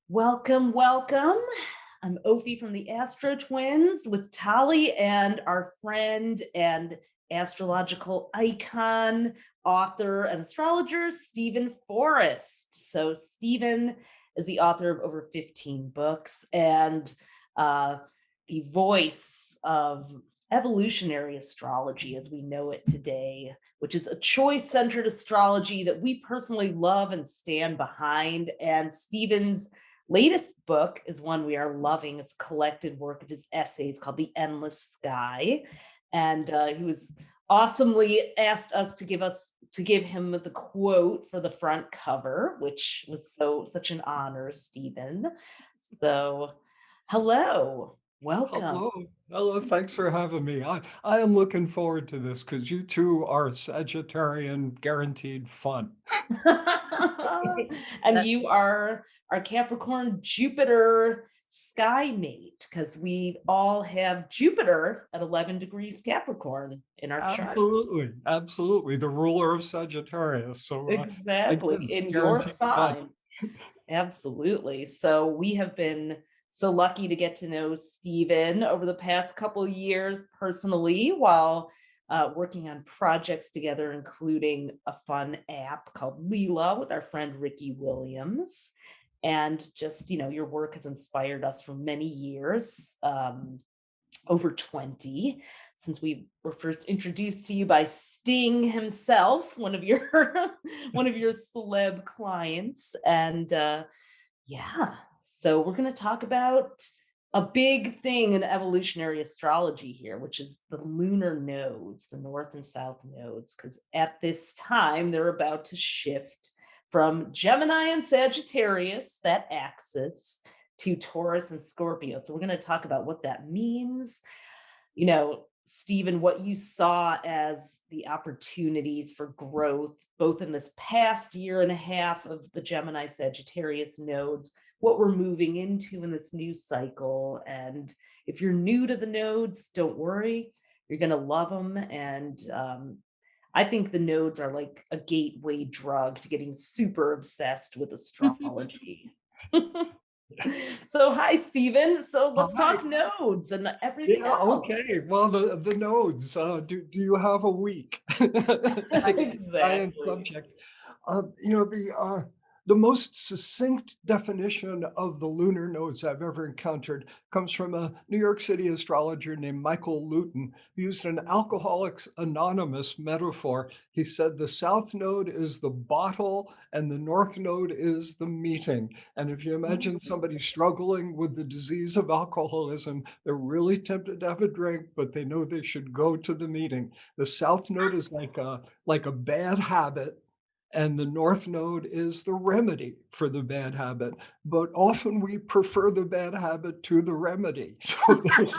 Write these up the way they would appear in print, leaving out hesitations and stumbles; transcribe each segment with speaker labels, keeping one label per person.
Speaker 1: Welcome, welcome. I'm Ophi from the AstroTwins with Tali and our friend and astrological icon, author, and astrologer, Stephen Forrest. So, Stephen is the author of over 15 books and uh, the voice of evolutionary astrology as we know it today, which is a choice centered astrology that we personally love and stand behind. And Stephen's latest book is one we are loving. It's a collected work of his essays called The Endless Sky. And he was awesomely asked us to give him the quote for the front cover, which was such an honor, Stephen. So hello, welcome.
Speaker 2: Hello. Hello. Thanks for having me. I am looking forward to this because you two are Sagittarian guaranteed fun.
Speaker 1: And
Speaker 3: Uh,
Speaker 1: you are our Capricorn Jupiter sky mate because we all have Jupiter at 11 degrees Capricorn in our charts.
Speaker 2: Absolutely. Absolutely. The ruler of Sagittarius. So,
Speaker 1: Exactly,
Speaker 2: again,
Speaker 1: in your
Speaker 2: guaranteed fun.
Speaker 1: sign. Absolutely. So we have been so lucky to get to know Stephen over the past couple of years personally while working on projects together, including a fun app called Leela with our friend Ricky Williams. And just, your work has inspired us for many years, over 20, since we were first introduced to you by Sting himself, one of your one of your celeb clients. And yeah, so we're going to talk about a big thing in evolutionary astrology here, which is the lunar nodes, the north and south nodes, because at this time they're about to shift from Gemini and Sagittarius, that axis, to Taurus and Scorpio. So we're going to talk about what that means, Stephen, what you saw as the opportunities for growth, both in this past year and a half of the Gemini Sagittarius nodes, what we're moving into in this new cycle. And if you're new to the nodes, don't worry, you're going to love them. And I think the nodes are like a gateway drug to getting super obsessed with astrology.
Speaker 2: Yes.
Speaker 1: So, hi, Stephen. So, let's
Speaker 2: Hi.
Speaker 1: talk nodes and everything
Speaker 2: Yeah,
Speaker 1: else.
Speaker 2: okay. Well, the nodes, do you have a week? It's a science
Speaker 1: Exactly.
Speaker 2: subject. The most succinct definition of the lunar nodes I've ever encountered comes from a New York City astrologer named Michael Luton, who used an Alcoholics Anonymous metaphor. He said the South Node is the bottle and the North Node is the meeting. And if you imagine somebody struggling with the disease of alcoholism, they're really tempted to have a drink, but they know they should go to the meeting. The South Node is like a bad habit, and the North Node is the remedy for the bad habit. But often we prefer the bad habit to the remedy. So there's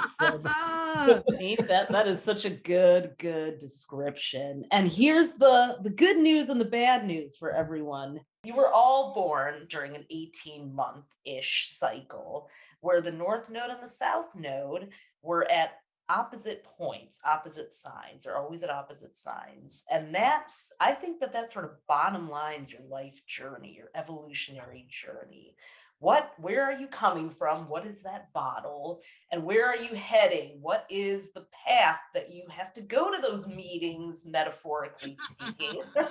Speaker 1: Ain't that is such a good description. And here's the good news and the bad news for everyone. You were all born during an 18-month-ish cycle where the North Node and the South Node were at opposite points, opposite signs. They're always at opposite signs. And I think that sort of bottom lines your life journey, your evolutionary journey. Where are you coming from? What is that bottle? And where are you heading? What is the path that you have to go to those meetings, metaphorically speaking, to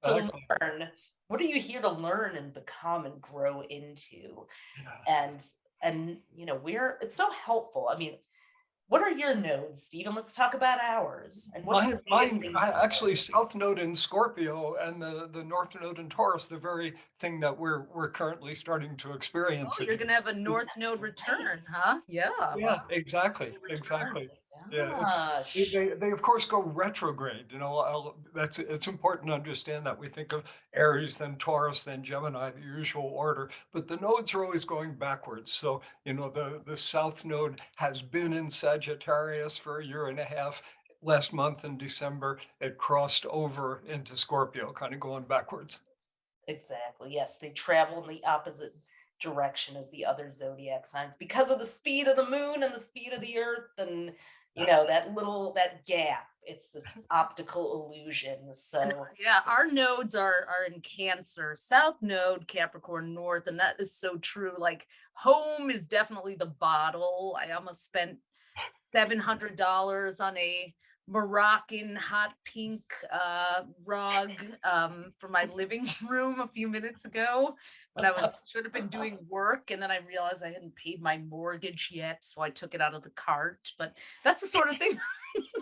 Speaker 2: exactly.
Speaker 1: learn? What are you here to learn and become and grow into? And where it's so helpful. I mean, what are your nodes, Stephen? Let's talk about ours. And what's the biggest thing you've
Speaker 2: Actually,
Speaker 1: learned?
Speaker 2: South Node in Scorpio and the North Node in Taurus, the very thing that we're currently starting to
Speaker 3: Oh,
Speaker 2: experience
Speaker 3: you're
Speaker 2: again.
Speaker 3: gonna have a North Node
Speaker 1: Right.
Speaker 3: return, huh? Yeah.
Speaker 2: Yeah,
Speaker 3: Well,
Speaker 2: exactly,
Speaker 1: Return.
Speaker 2: exactly. Yeah,
Speaker 1: Gosh.
Speaker 2: they of course go retrograde. It's important to understand that we think of Aries, then Taurus, then Gemini, the usual order, but the nodes are always going backwards. So the South Node has been in Sagittarius for a year and a half. Last month in December, it crossed over into Scorpio, kind of going backwards.
Speaker 1: Exactly. Yes, they travel in the opposite direction as the other zodiac signs because of the speed of the moon and the speed of the earth, and that gap. It's this optical illusion.
Speaker 3: And
Speaker 1: So
Speaker 3: yeah, our nodes are in Cancer, South Node, Capricorn North, and that is so true. Like home is definitely the bottle. I almost spent $700 on a Moroccan hot pink rug for my living room a few minutes ago when I was should have been doing work, and then I realized I hadn't paid my mortgage yet, so I took it out of the cart. But that's the sort of thing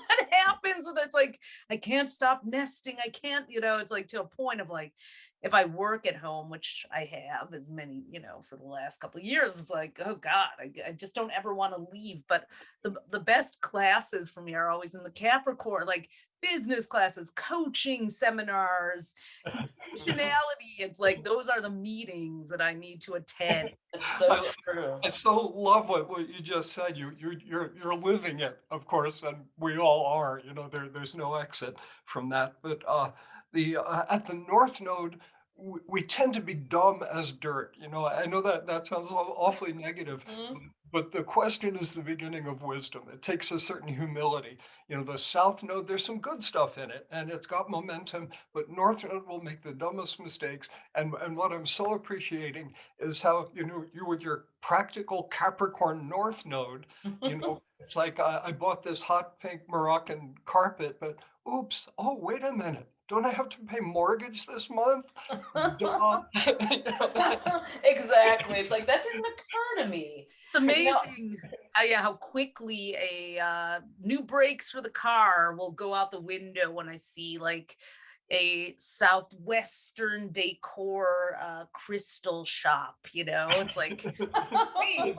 Speaker 3: that happens, and it's like I can't stop nesting. I can't, it's like to a point of like if I work at home, which I have as many, for the last couple of years, it's like, oh God, I just don't ever want to leave. But the best classes for me are always in the Capricorn, like business classes, coaching seminars, intentionality. It's like those are the meetings that I need to attend.
Speaker 1: it's so true.
Speaker 2: I so love what you just said. You're living it, of course, and we all are. There's no exit from that. But the at the North Node, we tend to be dumb as dirt. I know that sounds awfully negative,
Speaker 1: Mhm.
Speaker 2: but the question is the beginning of wisdom. It takes a certain humility. The South Node, there's some good stuff in it, and it's got momentum. But North Node will make the dumbest mistakes. And what I'm so appreciating is how you with your practical Capricorn North Node, it's like I bought this hot pink Moroccan carpet, but oops, oh wait a minute, don't I have to pay mortgage this month? Duh.
Speaker 1: Exactly. It's like that didn't occur to me.
Speaker 3: It's
Speaker 1: You know,
Speaker 3: amazing how quickly a new brakes for the car will go out the window when I see like a southwestern decor crystal shop. It's like, wait,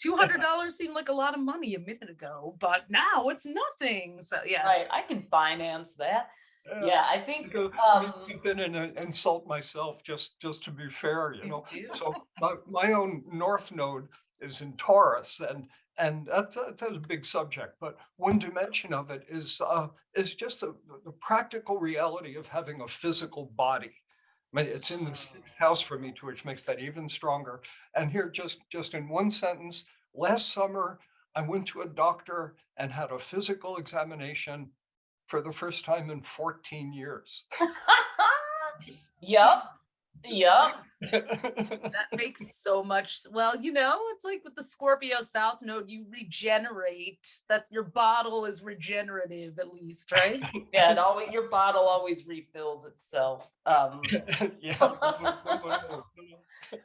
Speaker 3: $200 seemed like a lot of money a minute ago, but now it's nothing. So yeah, it's
Speaker 1: right. I can finance that.
Speaker 2: Yeah.
Speaker 1: Yeah, I think
Speaker 2: Let me jump in and insult myself just to be fair.
Speaker 1: please do.
Speaker 2: So my own North Node is in Taurus, and that's a big subject. But one dimension of it is just the practical reality of having a physical body. I mean, it's in the sixth house for me, too, which makes that even stronger. And here, just in one sentence, last summer I went to a doctor and had a physical examination for the first time in 14 years.
Speaker 1: Yep. Yep.
Speaker 3: that makes so much well, it's like with the Scorpio South Node, you regenerate. That's your bottle is regenerative, at least, right?
Speaker 1: Yeah, your bottle always refills itself.
Speaker 2: Yeah.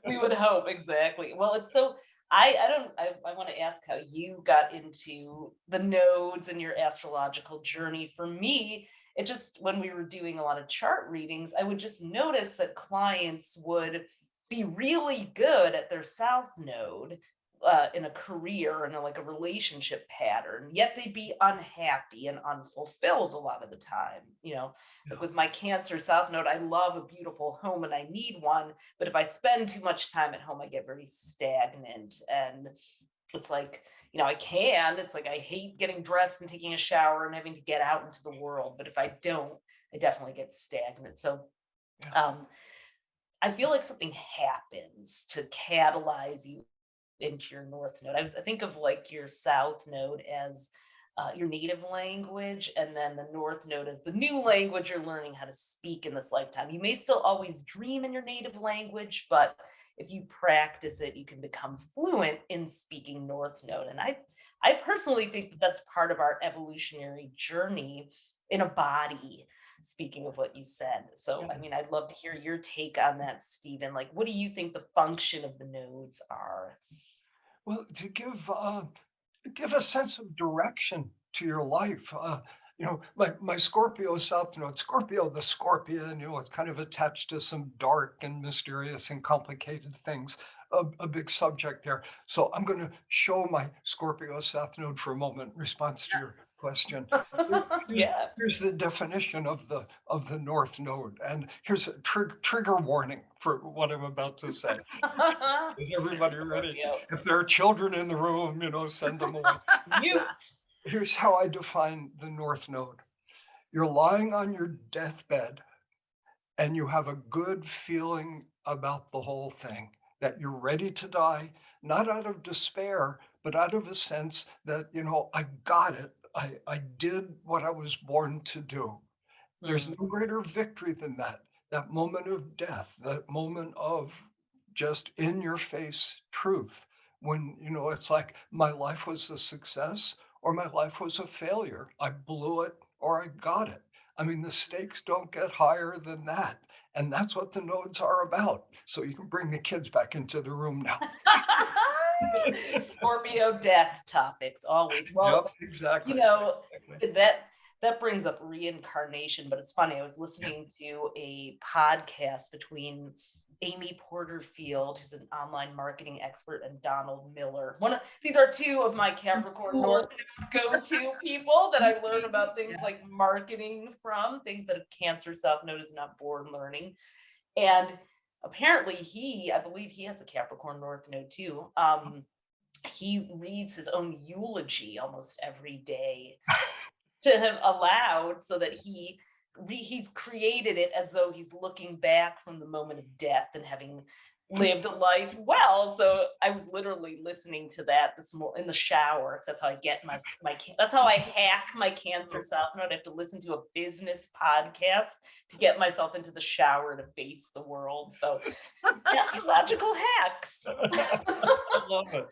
Speaker 1: We would hope, exactly. Well, it's so I don't I want to ask how you got into the nodes and your astrological journey. For me, it just when we were doing a lot of chart readings, I would just notice that clients would be really good at their south node in a career and like a relationship pattern, yet they'd be unhappy and unfulfilled a lot of the time. Like with my Cancer South Node, I love a beautiful home and I need one, but if I spend too much time at home, I get very stagnant. And it's like, it's like I hate getting dressed and taking a shower and having to get out into the world. But if I don't, I definitely get stagnant. So um, I feel like something happens to catalyze you into your North Node. I think of like your South Node as your native language, and then the North Node as the new language you're learning how to speak in this lifetime. You may still always dream in your native language, but if you practice it, you can become fluent in speaking North Node. And I personally think that that's part of our evolutionary journey in a body. Speaking of what you said. So, I mean, I'd love to hear your take on that, Stephen. Like, what do you think the function of the nodes are?
Speaker 2: Well, to give a sense of direction to your life. My Scorpio South Node, Scorpio the Scorpion, it's kind of attached to some dark and mysterious and complicated things, a big subject there. So I'm going to show my Scorpio South Node for a moment in response to your question. Here's,
Speaker 1: Yeah.
Speaker 2: here's the definition of the North Node, and here's a trigger warning for what I'm about to say. Is everybody ready?
Speaker 1: Yep.
Speaker 2: If there are children in the room, send them away.
Speaker 1: You.
Speaker 2: Here's how I define the North Node. You're lying on your deathbed and you have a good feeling about the whole thing. that you're ready to die, not out of despair, but out of a sense that, I got it. I did what I was born to do. There's
Speaker 1: Mm.
Speaker 2: no greater victory than that moment of death, that moment of just in your face truth. When, it's like my life was a success or my life was a failure. I blew it or I got it. I mean, the stakes don't get higher than that. And that's what the nodes are about. So you can bring the kids back into the room now.
Speaker 1: Scorpio death topics always. Well,
Speaker 2: Yep, exactly. Exactly.
Speaker 1: that brings up reincarnation, but it's funny. I was listening to a podcast between Amy Porterfield, who's an online marketing expert, and Donald Miller. These are two of my Capricorn North go-to people that I learn about things
Speaker 3: Yeah.
Speaker 1: like marketing from, things that a Cancer South Node is not born learning. And apparently I believe he has a Capricorn North Node too. He reads his own eulogy almost every day to him aloud, so that he's created it as though he's looking back from the moment of death and having lived a life well. So I was literally listening to that this morning in the shower, because that's how I get that's how I hack my Cancer South Node. I have to listen to a business podcast to get myself into the shower to face the world. So astrological hacks.
Speaker 2: I love it.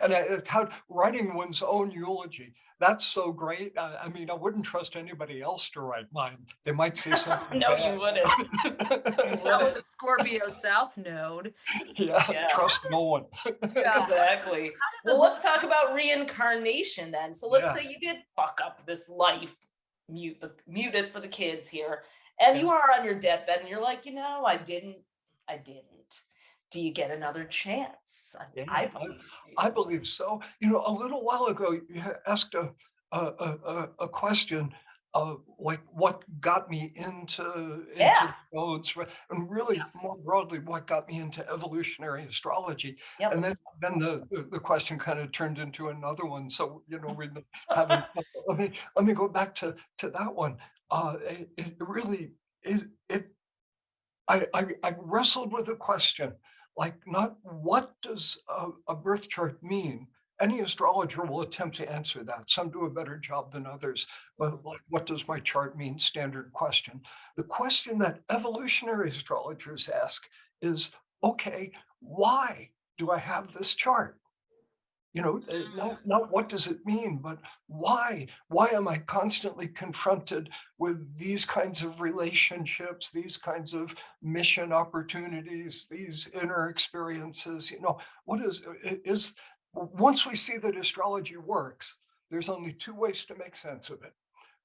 Speaker 2: And how writing one's own eulogy, that's so great. I mean, I wouldn't trust anybody else to write mine. They might say something
Speaker 1: No,
Speaker 2: bad.
Speaker 1: you wouldn't.
Speaker 3: Not with the Scorpio South Node.
Speaker 2: Yeah, trust no one.
Speaker 3: Yeah.
Speaker 1: Exactly. Well, let's talk about reincarnation then. So let's
Speaker 2: Yeah.
Speaker 1: say you did fuck up this life, mute it for the kids here, and you are on your deathbed, and you're like, I didn't. Do you get another chance?
Speaker 2: Yeah,
Speaker 1: I believe you
Speaker 2: I
Speaker 1: do.
Speaker 2: believe so. A little while ago, you asked a question, like what got me into
Speaker 1: Yeah.
Speaker 2: nodes, and really more broadly, what got me into evolutionary astrology.
Speaker 1: Yeah.
Speaker 2: And then the question kind of turned into another one. So we've been having. Let me go back to that one. It really is. I wrestled with a question, like not what does a birth chart mean? Any astrologer will attempt to answer that. Some do a better job than others. But like, what does my chart mean? Standard question. The question that evolutionary astrologers ask is, okay, why do I have this chart? Not what does it mean, but why? Why am I constantly confronted with these kinds of relationships, these kinds of mission opportunities, these inner experiences? What is once we see that astrology works, there's only two ways to make sense of it.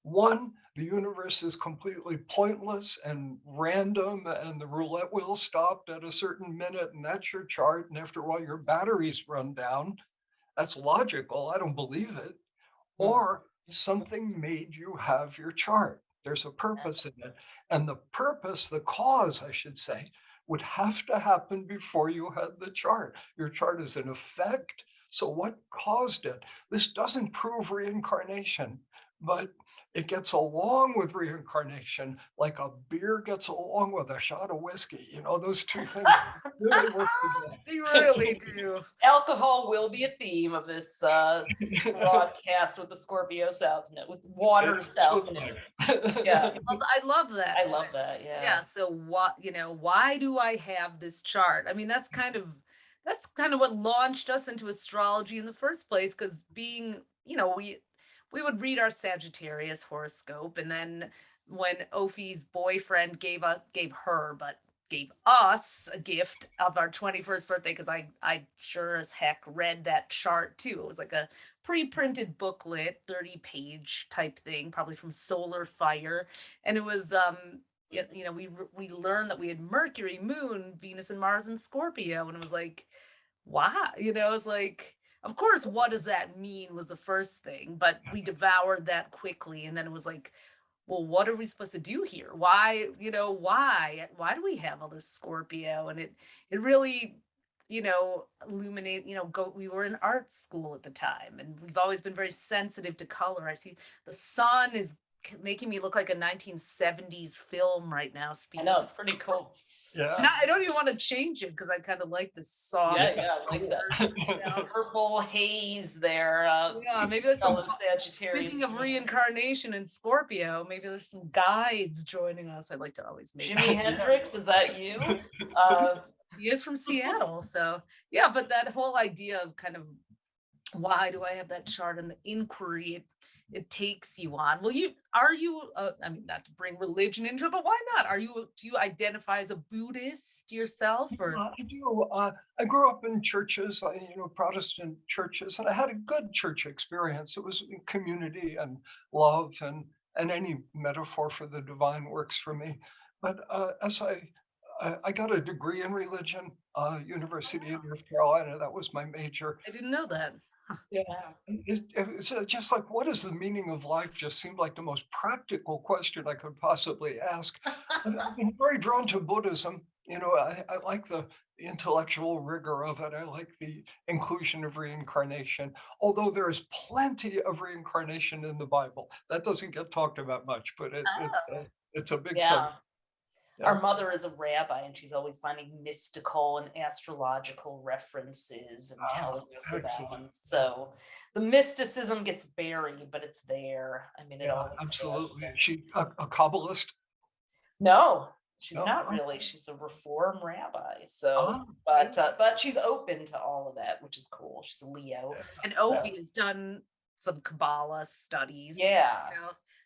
Speaker 2: One, the universe is completely pointless and random, and the roulette wheel stopped at a certain minute, and that's your chart. And after a while, your batteries run down. That's logical. I don't believe it.
Speaker 1: Mm.
Speaker 2: Or something made you have your chart. There's a purpose in it. And the purpose, the cause, I should say, would have to happen before you had the chart. Your chart is an effect. So, what caused it? This doesn't prove reincarnation, but it gets along with reincarnation like a beer gets along with a shot of whiskey. Those two things really work together.
Speaker 3: They really do.
Speaker 1: Alcohol will be a theme of this broadcast with the Scorpio South Node, with water South Node. Yeah.
Speaker 3: I love that.
Speaker 1: I love that. Yeah.
Speaker 3: Yeah. So why do I have this chart? I mean, that's kind of what launched us into astrology in the first place. Because we would read our Sagittarius horoscope, and then when Ophi's boyfriend gave us a gift of our 21st birthday, because I sure as heck read that chart too. It was like a pre-printed booklet, 30-page type thing, probably from Solar Fire. And it was we learned that we had Mercury, Moon, Venus, and Mars in Scorpio. And it was like, wow, it was like, of course, what does that mean was the first thing, but we devoured that quickly. And then it was like, well, what are we supposed to do here? Why, why do we have all this Scorpio? And it really, illuminate, we were in art school at the time, and we've always been very sensitive to color. I see the sun is making me look like a 1970s film right now.
Speaker 1: I know, it's pretty cool.
Speaker 3: And
Speaker 2: Yeah.
Speaker 3: I don't even want to change it because I kind of like this soft.
Speaker 1: Yeah, like that purple haze there,
Speaker 3: Yeah, maybe there's some.
Speaker 1: fellow Sagittarius.
Speaker 3: Speaking of reincarnation in Scorpio, maybe there's some guides joining us. I'd like to always make
Speaker 1: Jimi Hendrix, is that you? Uh,
Speaker 3: He is from Seattle, so yeah. But that whole idea of kind of why do I have that chart and the inquiry it takes you on? Well, I mean, not to bring religion into it, but why not? Do you identify as a Buddhist yourself, or
Speaker 2: I do. I grew up in churches, Protestant churches, and I had a good church experience. It was community and love, and any metaphor for the divine works for me. But as I got a degree in religion, University of North Carolina. That was my major.
Speaker 3: I didn't know that.
Speaker 2: Yeah, it's just like, what is the meaning of life? Just seemed like the most practical question I could possibly ask. And I've been very drawn to Buddhism. I like the intellectual rigor of it. I like the inclusion of reincarnation, although there is plenty of reincarnation in the Bible. That doesn't get talked about much, but it's a big
Speaker 1: yeah.
Speaker 2: subject.
Speaker 1: Our
Speaker 2: Yeah.
Speaker 1: mother is a rabbi, and she's always finding mystical and astrological references and telling us about
Speaker 2: Excellent.
Speaker 1: them. So the mysticism gets buried, but it's there. I mean, it
Speaker 2: Yeah,
Speaker 1: always has
Speaker 2: absolutely.
Speaker 1: been.
Speaker 2: Is she a Kabbalist?
Speaker 1: No, she's
Speaker 2: No.
Speaker 1: not really. She's a reform rabbi. So,
Speaker 2: Ah,
Speaker 1: but she's open to all of that, which is cool. She's a Leo.
Speaker 3: And
Speaker 1: So,
Speaker 3: Ophi has done some Kabbalah studies.
Speaker 1: yeah.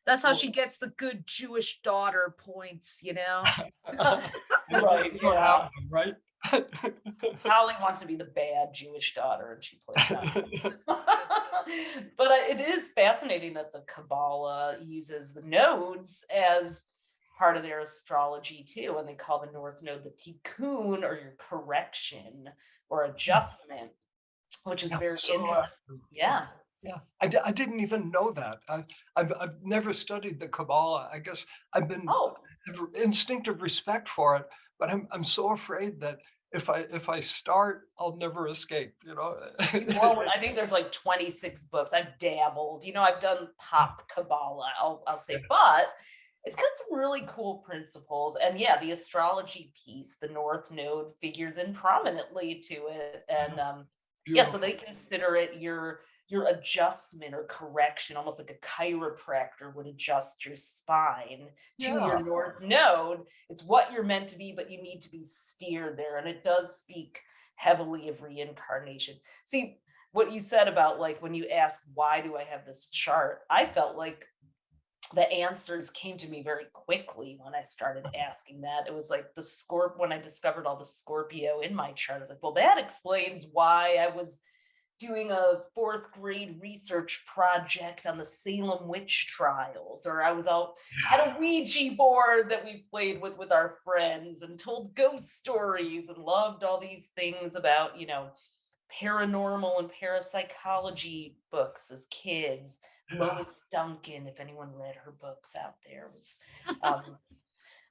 Speaker 3: That's how
Speaker 1: Cool.
Speaker 3: she gets the good Jewish daughter points,
Speaker 1: Right,
Speaker 2: You don't
Speaker 1: yeah.
Speaker 2: have them, right?
Speaker 1: Holly wants to be the bad Jewish daughter, and she plays that. But it is fascinating that the Kabbalah uses the nodes as part of their astrology too, and they call the North Node the tikkun, or your correction or adjustment, which is
Speaker 2: Yeah,
Speaker 1: very
Speaker 2: so,
Speaker 1: interesting. Yeah.
Speaker 2: yeah, I didn't even know that. I've never studied the Kabbalah. I guess I've been
Speaker 1: Oh,
Speaker 2: have instinctive respect for it, but I'm so afraid that if I start, I'll never escape.
Speaker 1: well, I think there's like 26 books. I've dabbled, I've done pop Kabbalah, I'll
Speaker 2: Yeah,
Speaker 1: say, but it's got some really cool principles. And yeah, the astrology piece, the North Node figures in prominently to it. And yeah, so
Speaker 2: beautiful.
Speaker 1: they consider it your adjustment or correction, almost like a chiropractor would adjust your spine to
Speaker 2: Yeah,
Speaker 1: your North Node. It's what you're meant to be, but you need to be steered there. And it does speak heavily of reincarnation. See, what you said about like when you ask, why do I have this chart? I felt like the answers came to me very quickly when I started asking that. It was like when I discovered all the Scorpio in my chart, I was like, well, that explains why I was doing a fourth grade research project on the Salem witch trials, or I was out had a Ouija board that we played with our friends and told ghost stories and loved all these things about, paranormal and parapsychology books as kids.
Speaker 2: yeah,
Speaker 1: Lois Duncan, if anyone read her books out there, was um,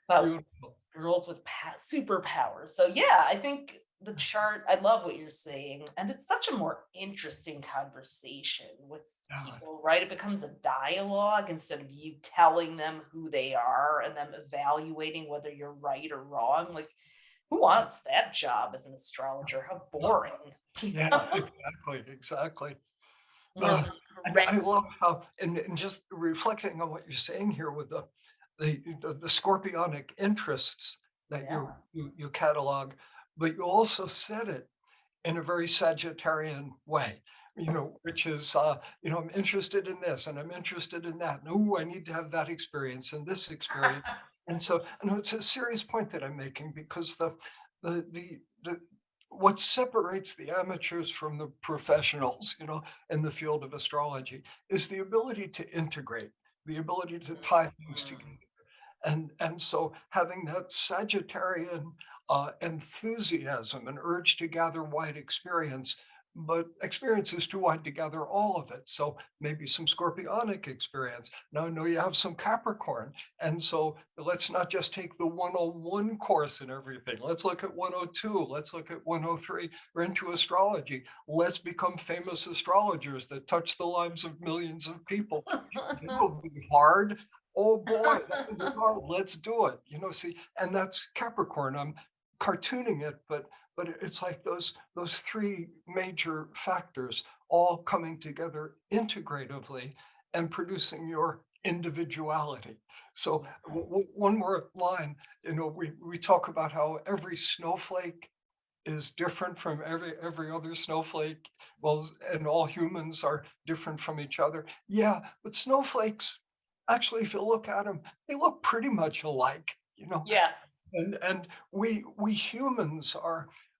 Speaker 1: about
Speaker 2: beautiful.
Speaker 1: girls with superpowers. So yeah, I think the chart, I love what you're saying, and it's such a more interesting conversation with
Speaker 2: Yeah,
Speaker 1: people, right? It becomes a dialogue instead of you telling them who they are and them evaluating whether you're right or wrong. Like, who wants that job as an astrologer? How boring.
Speaker 2: yeah, exactly.
Speaker 1: More
Speaker 2: I love how, and just reflecting on what you're saying here with the scorpionic interests that
Speaker 1: yeah.
Speaker 2: you catalog, but you also said it in a very Sagittarian way, which is, I'm interested in this and I'm interested in that. And I need to have that experience and this experience. And so, it's a serious point that I'm making, because the what separates the amateurs from the professionals, in the field of astrology, is the ability to integrate, the ability to tie things together. And so having that Sagittarian enthusiasm and urge to gather wide experience, but experience is too wide to gather all of it. So maybe some scorpionic experience. Now I know you have some Capricorn. And so let's not just take the 101 course and everything. Let's look at 102. Let's look at 103. We're into astrology. Let's become famous astrologers that touch the lives of millions of people. It will be hard. oh boy, that would be hard. Let's do it. See, and that's Capricorn. I'm cartooning it, but it's like those three major factors all coming together integratively and producing your individuality. So one more line, we talk about how every snowflake is different from every other snowflake. Well, and all humans are different from each other. Yeah, but snowflakes, actually, if you look at them, they look pretty much alike.
Speaker 1: Yeah.
Speaker 2: And we humans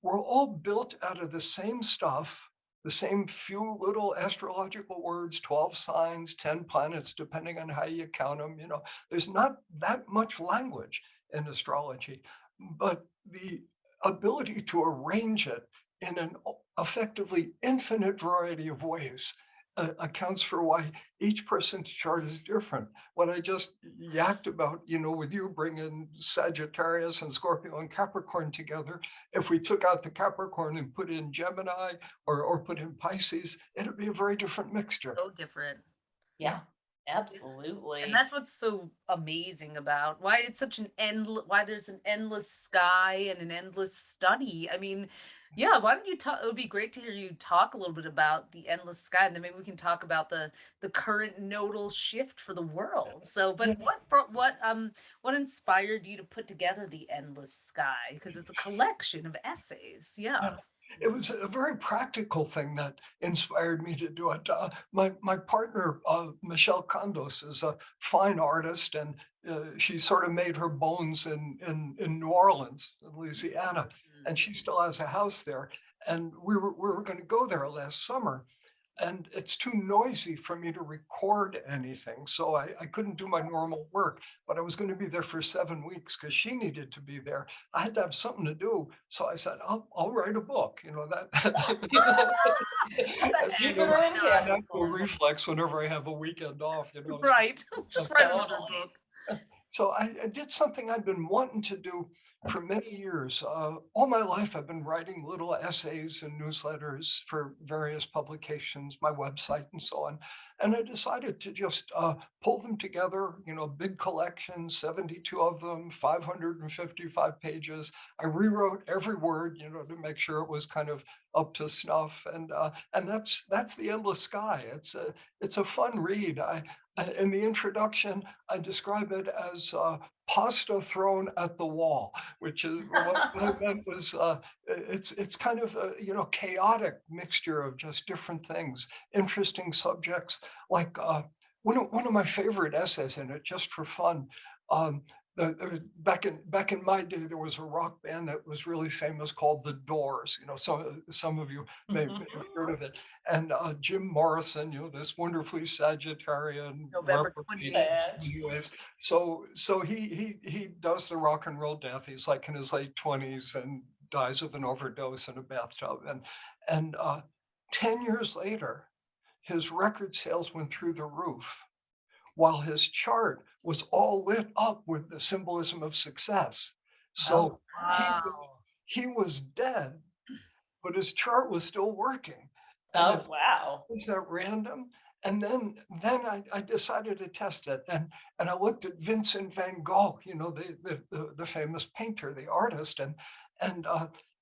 Speaker 2: we're all built out of the same stuff, the same few little astrological words, 12 signs, 10 planets, depending on how you count them. There's not that much language in astrology, but the ability to arrange it in an effectively infinite variety of ways accounts for why each person's chart is different. What I just yacked about, with you bringing Sagittarius and Scorpio and Capricorn together, if we took out the Capricorn and put in Gemini or put in Pisces, it'd be a very different mixture.
Speaker 3: So different.
Speaker 1: Yeah,
Speaker 3: And
Speaker 1: absolutely.
Speaker 3: that's what's so amazing about why it's such an why there's an endless sky and an endless study. I mean, yeah, why don't you talk? It would be great to hear you talk a little bit about the endless sky, and then maybe we can talk about the current nodal shift for the world. So, but what inspired you to put together the endless sky? Because it's a collection of essays. Yeah.
Speaker 2: Yeah. It was a very practical thing that inspired me to do it. My partner, Michelle Condos, is a fine artist, and she sort of made her bones in New Orleans, in Louisiana, and she still has a house there. And we were going to go there last summer, and it's too noisy for me to record anything. So I couldn't do my normal work, but I was going to be there for 7 weeks because she needed to be there. I had to have something to do. So I said, I'll write a book,
Speaker 1: Jupiter and
Speaker 2: a natural
Speaker 1: Capricorn.
Speaker 2: reflex whenever I have a weekend off,
Speaker 3: Right. Just write another
Speaker 1: Totally.
Speaker 3: book.
Speaker 2: So I did something I'd been wanting to do for many years. All my life, I've been writing little essays and newsletters for various publications, my website, and so on. And I decided to just pull them together, big collection, 72 of them, 555 pages. I rewrote every word, to make sure it was kind of up to snuff. And that's The Endless Sky. It's a fun read. In the introduction, I describe it as pasta thrown at the wall, which is what I meant was it's kind of a chaotic mixture of just different things, interesting subjects. Like one of my favorite essays in it, just for fun. Back in my day, there was a rock band that was really famous called The Doors. Some of you may have heard of it. And Jim Morrison, this wonderfully Sagittarian
Speaker 3: November
Speaker 2: reprobate
Speaker 3: 28th.
Speaker 2: anyways. So he does the rock and roll death. He's like in his late 20s and dies of an overdose in a bathtub. And 10 years later, his record sales went through the roof while his chart was all lit up with the symbolism of success. So he,
Speaker 3: Wow.
Speaker 2: he was dead, but his chart was still working. And
Speaker 1: Oh, wow.
Speaker 2: is that random? And then I decided to test it, and I looked at Vincent van Gogh, the famous painter, the artist, and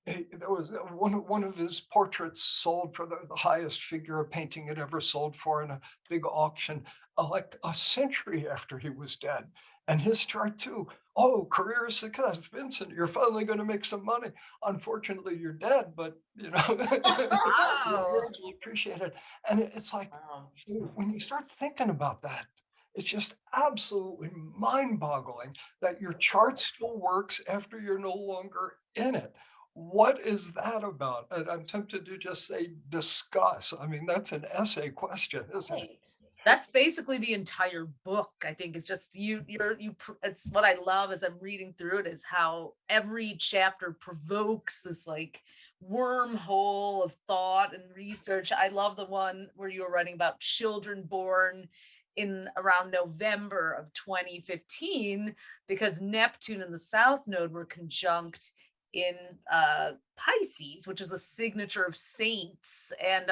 Speaker 2: there was one of his portraits sold for the highest figure of painting it ever sold for in a big auction, like a century after he was dead. And his chart too. Oh, career success, Vincent! You're finally going to make some money. Unfortunately, you're dead, but
Speaker 3: Wow.
Speaker 2: yours will appreciate it. And it's like
Speaker 1: Wow.
Speaker 2: when you start thinking about that, it's just absolutely mind-boggling that your chart still works after you're no longer in it. What is that about? And I'm tempted to just say discuss. I mean, that's an essay question, isn't it?
Speaker 1: Right.
Speaker 3: That's basically the entire book. I think it's just it's what I love as I'm reading through it is how every chapter provokes this like wormhole of thought and research. I love the one where you were writing about children born in around November of 2015 because Neptune and the South Node were conjunct in Pisces, which is a signature of saints. And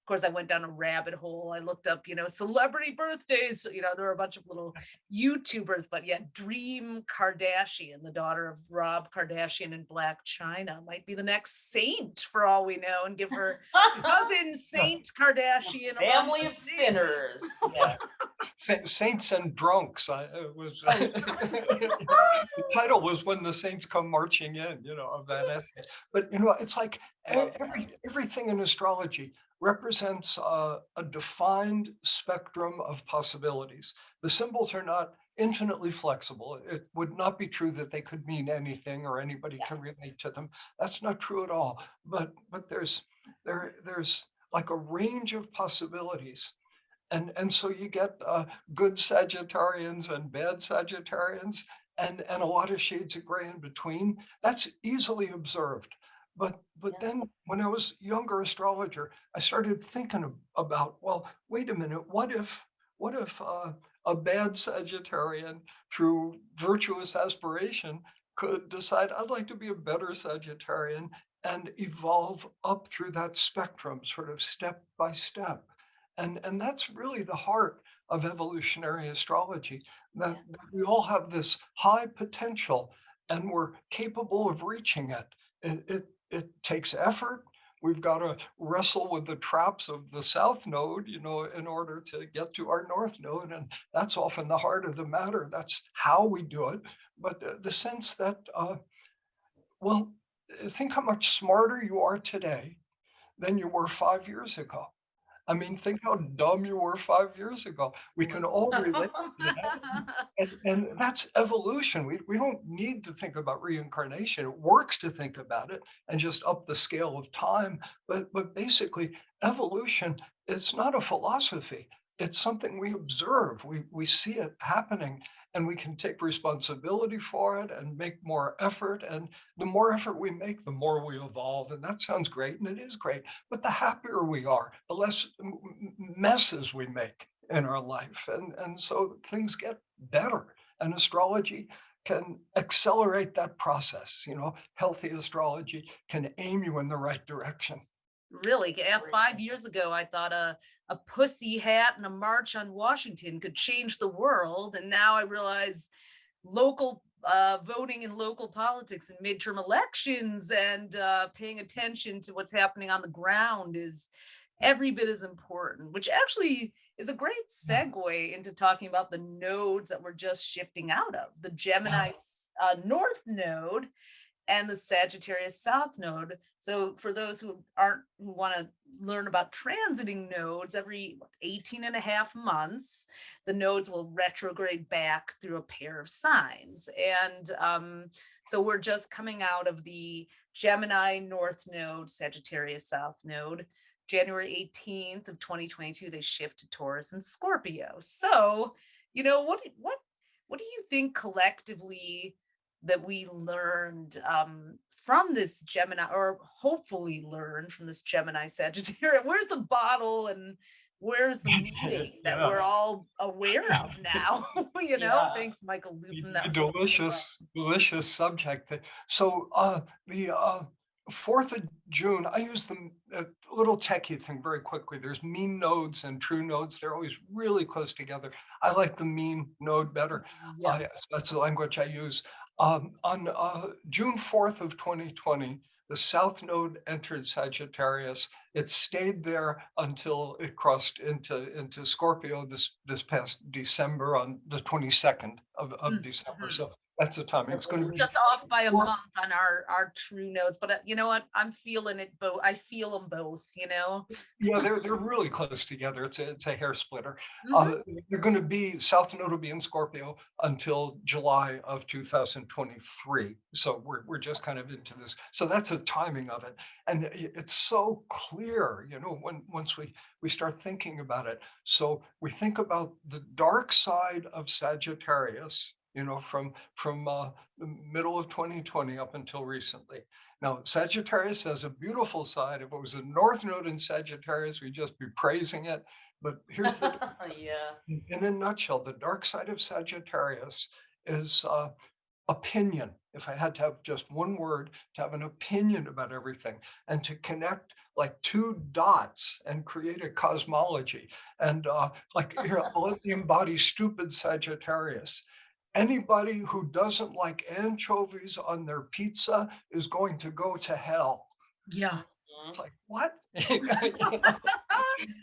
Speaker 3: Of course, I went down a rabbit hole. I looked up, celebrity birthdays. There were a bunch of little YouTubers, but yeah, Dream Kardashian, the daughter of Rob Kardashian in Black China, might be the next saint for all we know, and give her cousin
Speaker 2: Yeah.
Speaker 3: Saint Kardashian a run
Speaker 1: Family
Speaker 3: for
Speaker 1: of
Speaker 3: the navy.
Speaker 1: sinners. Yeah.
Speaker 2: Saints and drunks. It was the title was "When the Saints Come Marching In," of that essay. But it's like
Speaker 1: Love that.
Speaker 2: everything in astrology represents a defined spectrum of possibilities. The symbols are not infinitely flexible. It would not be true that they could mean anything or anybody
Speaker 1: Yeah.
Speaker 2: can relate to them. That's not true at all. But there's like a range of possibilities, and so you get good Sagittarians and bad Sagittarians, and a lot of shades of gray in between. That's easily observed. But
Speaker 1: Yeah.
Speaker 2: then when I was younger astrologer, I started thinking about, well, wait a minute, what if a bad Sagittarian through virtuous aspiration could decide I'd like to be a better Sagittarian and evolve up through that spectrum, sort of step by step. And that's really the heart of evolutionary astrology, that,
Speaker 1: Yeah.
Speaker 2: that we all have this high potential and we're capable of reaching it. It takes effort. We've got to wrestle with the traps of the South Node, in order to get to our North Node. And that's often the heart of the matter. That's how we do it. But the sense that, well, think how much smarter you are today than you were 5 years ago. I mean, think how dumb you were 5 years ago. We can all relate to that. And that's evolution. We don't need to think about reincarnation. It works to think about it and just up the scale of time. But basically, evolution is not a philosophy. It's something we observe. We see it happening and we can take responsibility for it and make more effort. And the more effort we make, the more we evolve. And that sounds great, and it is great. But the happier we are, the less messes we make in our life. And so things get better. And astrology can accelerate that process. Healthy astrology can aim you in the right direction.
Speaker 3: Really, yeah,
Speaker 1: Great.
Speaker 3: 5 years ago, I thought a pussy hat and a march on Washington could change the world, and now I realize local voting in local politics and midterm elections and paying attention to what's happening on the ground is every bit as important, which actually is a great
Speaker 2: Yeah.
Speaker 3: segue into talking about the nodes that we're just shifting out of the Gemini
Speaker 2: Yeah.
Speaker 3: North Node and the Sagittarius South Node. So for those who want to learn about transiting nodes, every 18 and a half months, the nodes will retrograde back through a pair of signs. And so we're just coming out of the Gemini North Node, Sagittarius South Node. January 18th of 2022, they shift to Taurus and Scorpio. So, what do you think collectively that we learned from this Gemini, or hopefully learned from this Gemini Sagittarius? Where's the bottle and where's the meeting that
Speaker 2: Yeah.
Speaker 3: we're all aware of now?
Speaker 1: Yeah.
Speaker 3: Thanks, Michael Luton. That was so well.
Speaker 2: Delicious subject. So the 4th of June, I use the little techie thing very quickly. There's mean nodes and true nodes. They're always really close together. I like the mean node better.
Speaker 1: Yeah.
Speaker 2: That's the language I use. On June 4th of 2020, the South Node entered Sagittarius. It stayed there until it crossed into Scorpio this past December, on the 22nd of December.
Speaker 3: Mhm.
Speaker 2: So that's the timing. It's going to
Speaker 3: We're
Speaker 2: be
Speaker 3: just off by a month on our true nodes, but you know what? I'm feeling it both. I feel them both.
Speaker 2: Yeah, they're really close together. It's a hair splitter.
Speaker 3: Mhm.
Speaker 2: They're going to be South Node will be in Scorpio until July of 2023. So we're just kind of into this. So that's the timing of it, and it's so clear, once we start thinking about it. So we think about the dark side of Sagittarius. From the middle of 2020 up until recently. Now, Sagittarius has a beautiful side. If it was a North Node in Sagittarius, we'd just be praising it. But here's
Speaker 1: Yeah.
Speaker 2: in a nutshell, the dark side of Sagittarius is opinion. if I had to have just one word, to have an opinion about everything and to connect like two dots and create a cosmology. And like here, I'll let me embody stupid Sagittarius. Anybody who doesn't like anchovies on their pizza is going to go to hell.
Speaker 3: Yeah.
Speaker 2: It's like, what?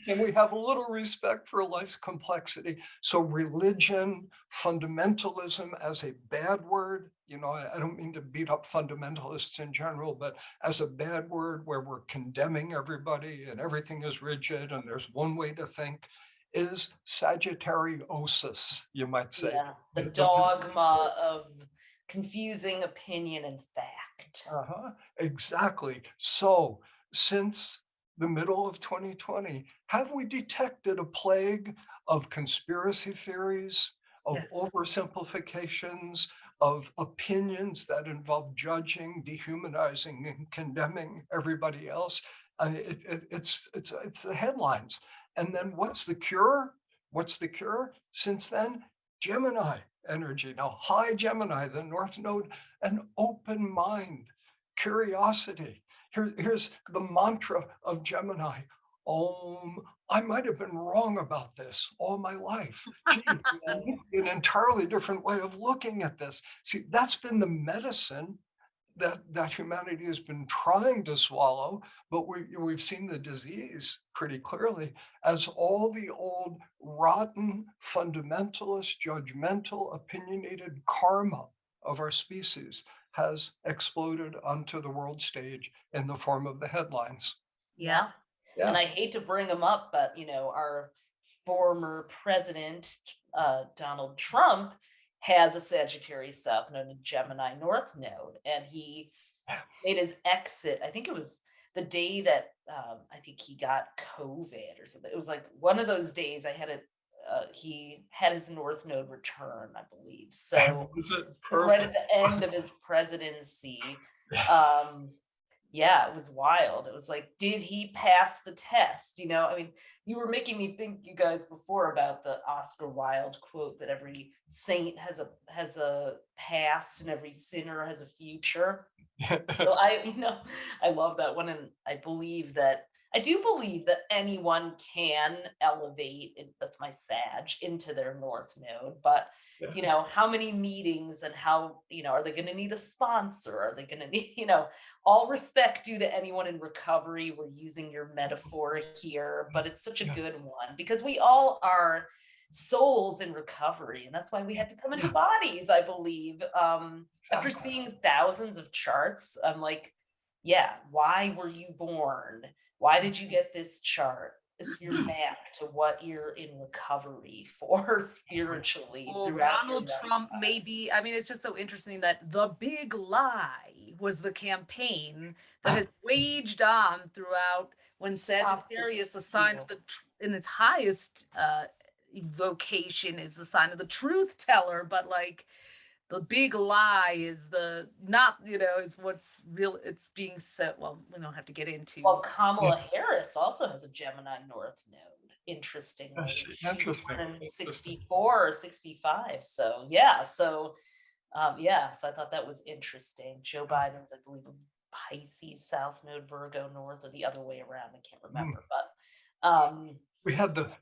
Speaker 2: Can we have a little respect for life's complexity? So religion, fundamentalism as a bad word, I don't mean to beat up fundamentalists in general, but as a bad word where we're condemning everybody and everything is rigid and there's one way to think, is Sagittariusosis, you might say.
Speaker 1: Yeah, the dogma of confusing opinion and fact.
Speaker 2: Exactly. So since the middle of 2020, have we detected a plague of conspiracy theories, of
Speaker 3: Yes.
Speaker 2: oversimplifications, of opinions that involve judging, dehumanizing, and condemning everybody else? It's the headlines. And then what's the cure? What's the cure? Since then, Gemini energy. Now, high Gemini, the North Node, an open mind, curiosity. Here's the mantra of Gemini. I might have been wrong about this all my life. Gee, an entirely different way of looking at this. See, that's been the medicine that humanity has been trying to swallow, but we've seen the disease pretty clearly as all the old rotten, fundamentalist, judgmental, opinionated karma of our species has exploded onto the world stage in the form of the headlines.
Speaker 1: Yeah. And
Speaker 2: Yeah.
Speaker 1: I hate to bring him up, but our former president, Donald Trump, has a Sagittarius South Node and Gemini North Node, and he made his exit. I think it was the day that I think he got COVID or something. It was like one of those days I had it. He had his North Node return, I believe. So
Speaker 2: Was it
Speaker 1: right at
Speaker 2: perfect?
Speaker 1: the end of his presidency.
Speaker 2: Yeah.
Speaker 1: Yeah, it was wild. It was like, did he pass the test? I mean, you were making me think, you guys, before about the Oscar Wilde quote that every saint has a past and every sinner has a future. So I love that one, and I do believe that anyone can elevate, that's my Sag, into their North Node, but how many meetings and how, are they going to need a sponsor? Are they going to need, all respect due to anyone in recovery. We're using your metaphor here, but it's such a
Speaker 2: Yeah.
Speaker 1: good one because we all are souls in recovery, and that's why we had to come into
Speaker 2: Yeah.
Speaker 1: bodies, I believe. After
Speaker 2: Exactly.
Speaker 1: seeing thousands of charts, I'm like, yeah, why were you born? Why did you get this chart? It's your map to what you're in recovery for spiritually
Speaker 3: Well,
Speaker 1: throughout your
Speaker 3: Donald Trump
Speaker 1: lifetime.
Speaker 3: maybe, I mean, it's just so interesting that the big lie was the campaign that has waged on throughout when
Speaker 1: Stop the
Speaker 3: Sagittarius, the sign of
Speaker 1: steal.
Speaker 3: in its highest vocation, is the sign of the truth teller, but like the big lie is the not, is what's real. It's being said. Well, we don't have to get into.
Speaker 1: Well, Kamala Harris also has a Gemini North Node, interestingly. She's
Speaker 2: Interesting.
Speaker 1: born in 64 or 65. So yeah. So so I thought that was interesting. Joe Biden's, I believe, a Pisces South Node, Virgo North, or the other way around. I can't remember, but
Speaker 2: We had the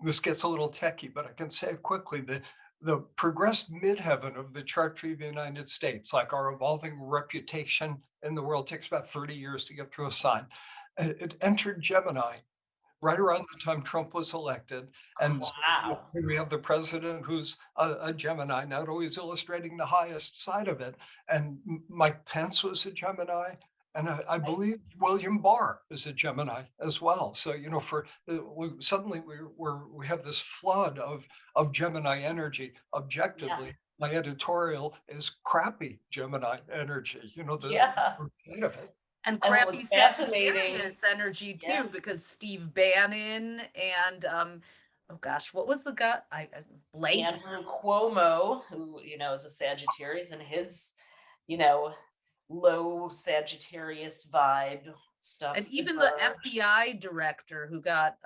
Speaker 2: this gets a little techie, but I can say it quickly. The progressed midheaven of the chart for the United States, like our evolving reputation in the world, takes about 30 years to get through a sign. It entered Gemini right around the time Trump was elected. And
Speaker 1: wow.
Speaker 2: we have the president who's a Gemini, not always illustrating the highest side of it. And Mike Pence was a Gemini. And I believe William Barr is a Gemini as well. So, suddenly we have this flood of Gemini energy. Objectively, my editorial is crappy Gemini energy,
Speaker 1: Yeah.
Speaker 2: state of it.
Speaker 3: And
Speaker 1: And
Speaker 3: crappy
Speaker 1: what's fascinating-
Speaker 3: Sagittarius energy too,
Speaker 1: Yeah.
Speaker 3: because Steve Bannon and oh gosh, what was the guy? I Blake.
Speaker 1: Andrew Cuomo, who is a Sagittarius, and his low Sagittarius vibe stuff.
Speaker 3: And even
Speaker 1: with
Speaker 3: the
Speaker 1: her.
Speaker 3: FBI director who got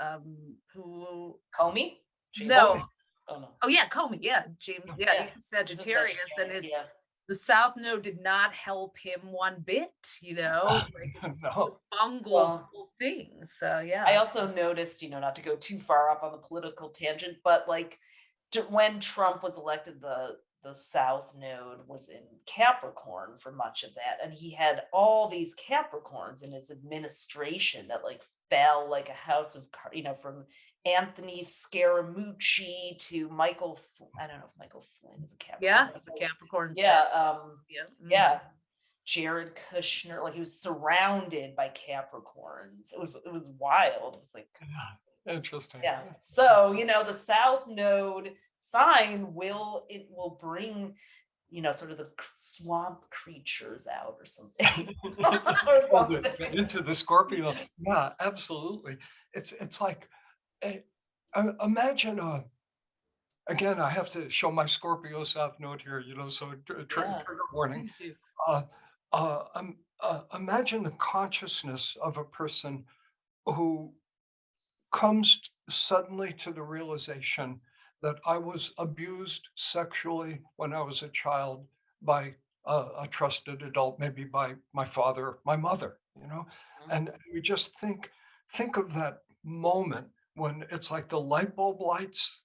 Speaker 3: who
Speaker 1: Comey?
Speaker 3: no.
Speaker 1: Oh no.
Speaker 3: Oh yeah, Comey, yeah, James, yeah,
Speaker 2: Yeah.
Speaker 3: he's a Sagittarius, and it's
Speaker 1: Yeah.
Speaker 3: the South Node did not help him one bit, like
Speaker 2: No.
Speaker 3: bungled the
Speaker 1: Well,
Speaker 3: whole thing. So
Speaker 1: I
Speaker 3: yeah.
Speaker 1: also noticed, not to go too far off on the political tangent, but like when Trump was elected, the South Node was in Capricorn for much of that, and he had all these Capricorns in his administration that like fell like a house of from Anthony Scaramucci to I don't know if Michael Flynn is a
Speaker 3: Yeah,
Speaker 1: Capricorn.
Speaker 3: it's a Capricorn
Speaker 1: Yeah,
Speaker 3: six. Yeah.
Speaker 1: yeah. Jared Kushner, like he was surrounded by Capricorns. It was wild. It was like,
Speaker 2: Yeah. Interesting.
Speaker 1: yeah. So, the South Node sign will bring, sort of the swamp creatures out or something. Or
Speaker 2: Well,
Speaker 1: something.
Speaker 2: into the Scorpio. Yeah, absolutely. It's like, eh, imagine again, I have to show my Scorpio South Node here, so
Speaker 1: Yeah.
Speaker 2: trigger warning.
Speaker 3: Please do.
Speaker 2: Uh, Imagine the consciousness of a person who comes suddenly to the realization that I was abused sexually when I was a child by a trusted adult, maybe by my father, my mother.
Speaker 1: Mhm.
Speaker 2: And we just think of that moment when it's like the light bulb lights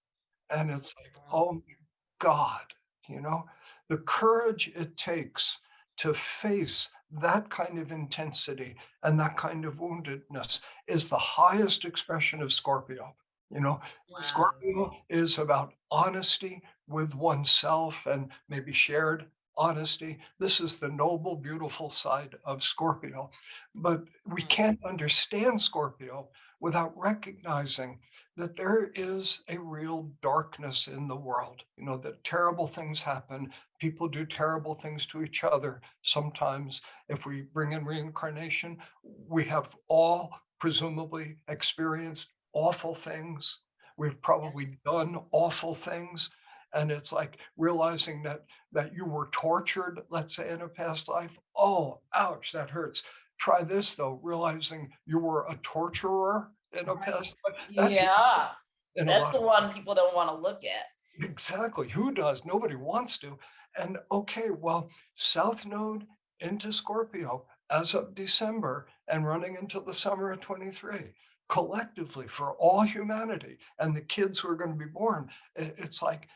Speaker 2: and it's like, oh my God, you know, the courage it takes to face that kind of intensity and that kind of woundedness is the highest expression of Scorpio. You know,
Speaker 1: Wow.
Speaker 2: Scorpio is about honesty with oneself and maybe shared honesty. This is the noble, beautiful side of Scorpio. But we
Speaker 1: Mm.
Speaker 2: can't understand Scorpio without recognizing that there is a real darkness in the world, that terrible things happen. People do terrible things to each other. Sometimes, if we bring in reincarnation, we have all presumably experienced awful things. We've probably done awful things. And it's like realizing that you were tortured, let's say in a past life. Oh, ouch, that hurts. Try this though, realizing you were a torturer in a
Speaker 1: Right.
Speaker 2: past life. That's
Speaker 1: Yeah.
Speaker 2: in a
Speaker 1: That's
Speaker 2: lot
Speaker 1: the
Speaker 2: of
Speaker 1: one people don't want to look at.
Speaker 2: exactly. Who does? Nobody wants to. And okay, well, South Node into Scorpio as of December and running into the summer of 23, collectively for all humanity and the kids who are going to be born, it's like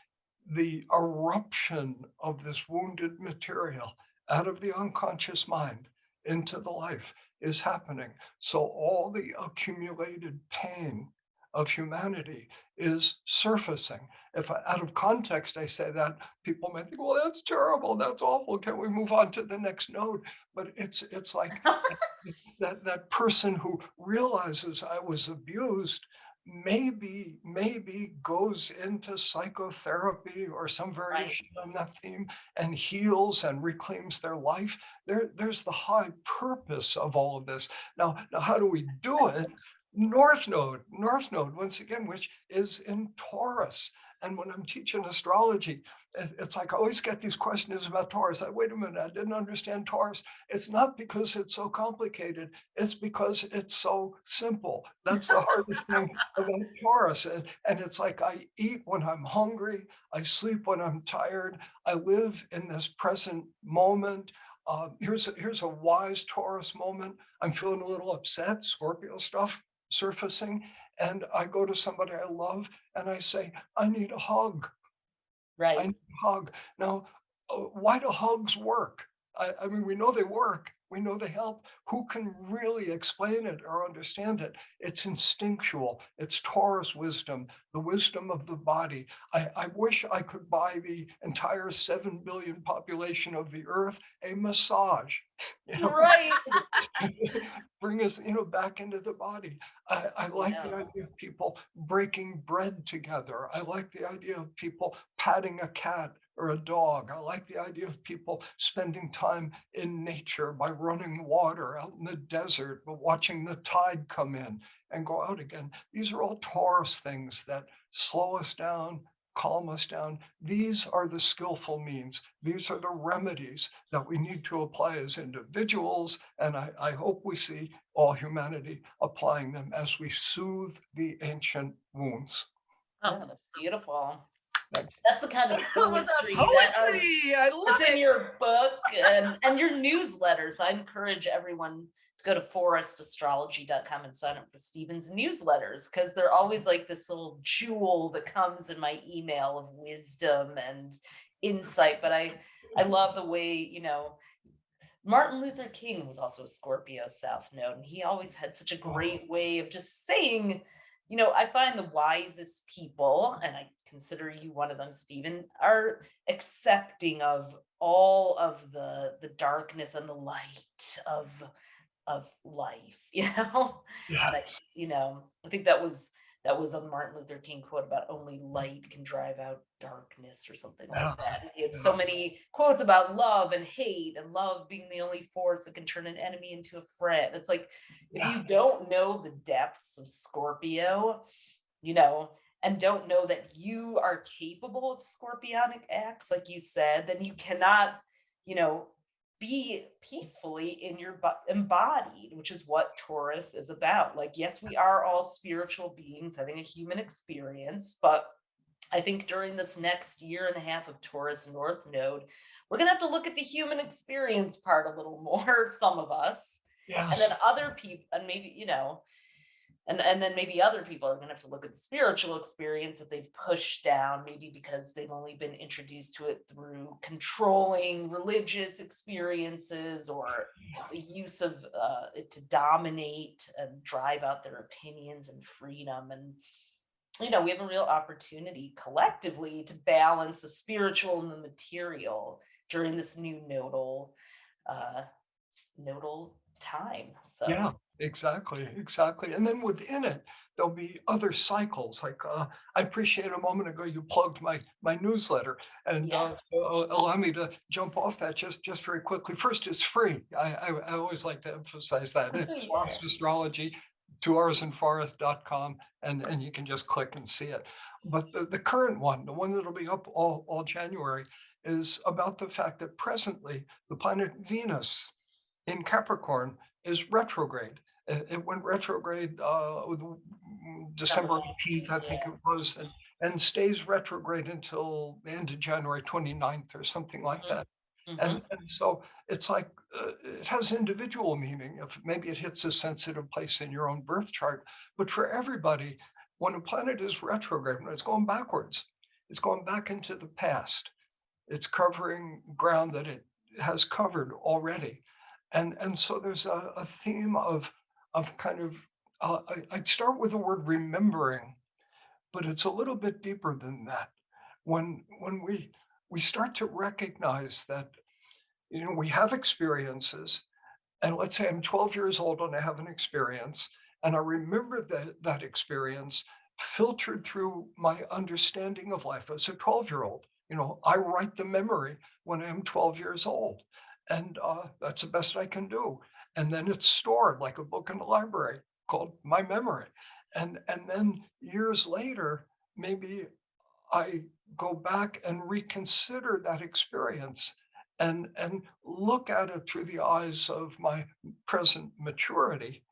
Speaker 2: the eruption of this wounded material out of the unconscious mind into the life is happening. So all the accumulated pain of humanity is surfacing. If out of context I say that, people might think, well, that's terrible, that's awful. Can we move on to the next node? But it's like that person who realizes I was abused maybe goes into psychotherapy or some
Speaker 1: Right.
Speaker 2: variation on that theme and heals and reclaims their life. There's the high purpose of all of this. Now how do we do it? North Node, once again, which is in Taurus. And when I'm teaching astrology, it's like I always get these questions about Taurus. Wait a minute, I didn't understand Taurus. It's not because it's so complicated, it's because it's so simple. That's the hardest thing about Taurus. And it's like I eat when I'm hungry, I sleep when I'm tired, I live in this present moment. Here's a wise Taurus moment. I'm feeling a little upset, Scorpio stuff surfacing, and I go to somebody I love and I say, I need a hug. I
Speaker 1: Right.
Speaker 2: need a hug. Now, why do hugs work? I mean, we know they work. We know they help. Who can really explain it or understand it? It's instinctual. It's Taurus wisdom, the wisdom of the body. I wish I could buy the entire 7 billion population of the earth a massage. You know,
Speaker 1: Right.
Speaker 2: bring us, back into the body. I like the
Speaker 1: Yeah.
Speaker 2: idea of people breaking bread together. I like the idea of people patting a cat or a dog. I like the idea of people spending time in nature by running water out in the desert, but watching the tide come in and go out again. These are all Taurus things that slow us down, calm us down. These are the skillful means. These are the remedies that we need to apply as individuals. And I hope we see all humanity applying them as we soothe the ancient wounds.
Speaker 3: Oh,
Speaker 1: Yeah, that's beautiful.
Speaker 2: That's
Speaker 1: That's the kind of
Speaker 3: With that
Speaker 1: poetry
Speaker 3: poetry, I love
Speaker 1: that's in
Speaker 3: it.
Speaker 1: your book and your newsletters. I encourage everyone to go to forrestastrology.com and sign up for Stephen's newsletters, because they're always like this little jewel that comes in my email of wisdom and insight. But I love the way, Martin Luther King was also a Scorpio South Node, and he always had such a great way of just saying, I find the wisest people, and I consider you one of them, Stephen, are accepting of all of the darkness and the light of life, And
Speaker 2: yes.
Speaker 1: I think that was a Martin Luther King quote about only light can drive out darkness or something
Speaker 2: Yeah.
Speaker 1: like that. And he had so
Speaker 2: Yeah.
Speaker 1: many quotes about love and hate, and love being the only force that can turn an enemy into a friend. It's like, if
Speaker 2: Yeah.
Speaker 1: you don't know the depths of Scorpio, you know, and don't know that you are capable of scorpionic acts, like you said, then you cannot, you know, be peacefully in your embodied, which is what Taurus is about. Like, yes, we are all spiritual beings having a human experience, but I think during this next year and a half of Taurus North Node, we're going to have to look at the human experience part a little more, some of us. And then
Speaker 2: Yes.
Speaker 1: other people, and maybe, and then maybe other people are going to have to look at the spiritual experience that they've pushed down, maybe because they've only been introduced to it through controlling religious experiences, or the use of it to dominate and drive out their opinions and freedom. And we have a real opportunity collectively to balance the spiritual and the material during this new uh nodal time. So
Speaker 2: Yeah, exactly, exactly. And then within it, there'll be other cycles. Like I appreciate a moment ago you plugged my newsletter, and
Speaker 1: yeah.
Speaker 2: so allow me to jump off that just very quickly. First, it's free. I always like to emphasize that. It's
Speaker 1: Yeah.
Speaker 2: Forrest Astrology, 2hoursandforest.com, and you can just click and see it. But the current one, the one that'll be up all January, is about the fact that presently the planet Venus in Capricorn is retrograde. It went retrograde with
Speaker 1: December
Speaker 2: December 18th,
Speaker 1: 19th.
Speaker 2: I think
Speaker 1: Yeah.
Speaker 2: it was, and stays retrograde until the end of January 29th or something like
Speaker 1: Mhm.
Speaker 2: that. And,
Speaker 1: Mhm.
Speaker 2: and so it's like it has individual meaning. If maybe it hits a sensitive place in your own birth chart, but for everybody, when a planet is retrograde, when it's going backwards, it's going back into the past. It's covering ground that it has covered already. And so there's a theme of kind of I'd start with the word remembering, but it's a little bit deeper than that. When we start to recognize that we have experiences, and let's say I'm 12 years old and I have an experience, and I remember that experience filtered through my understanding of life as a 12-year-old. I write the memory when I'm 12 years old, and that's the best I can do. And then it's stored like a book in the library called my memory. And then years later, maybe I go back and reconsider that experience and look at it through the eyes of my present maturity.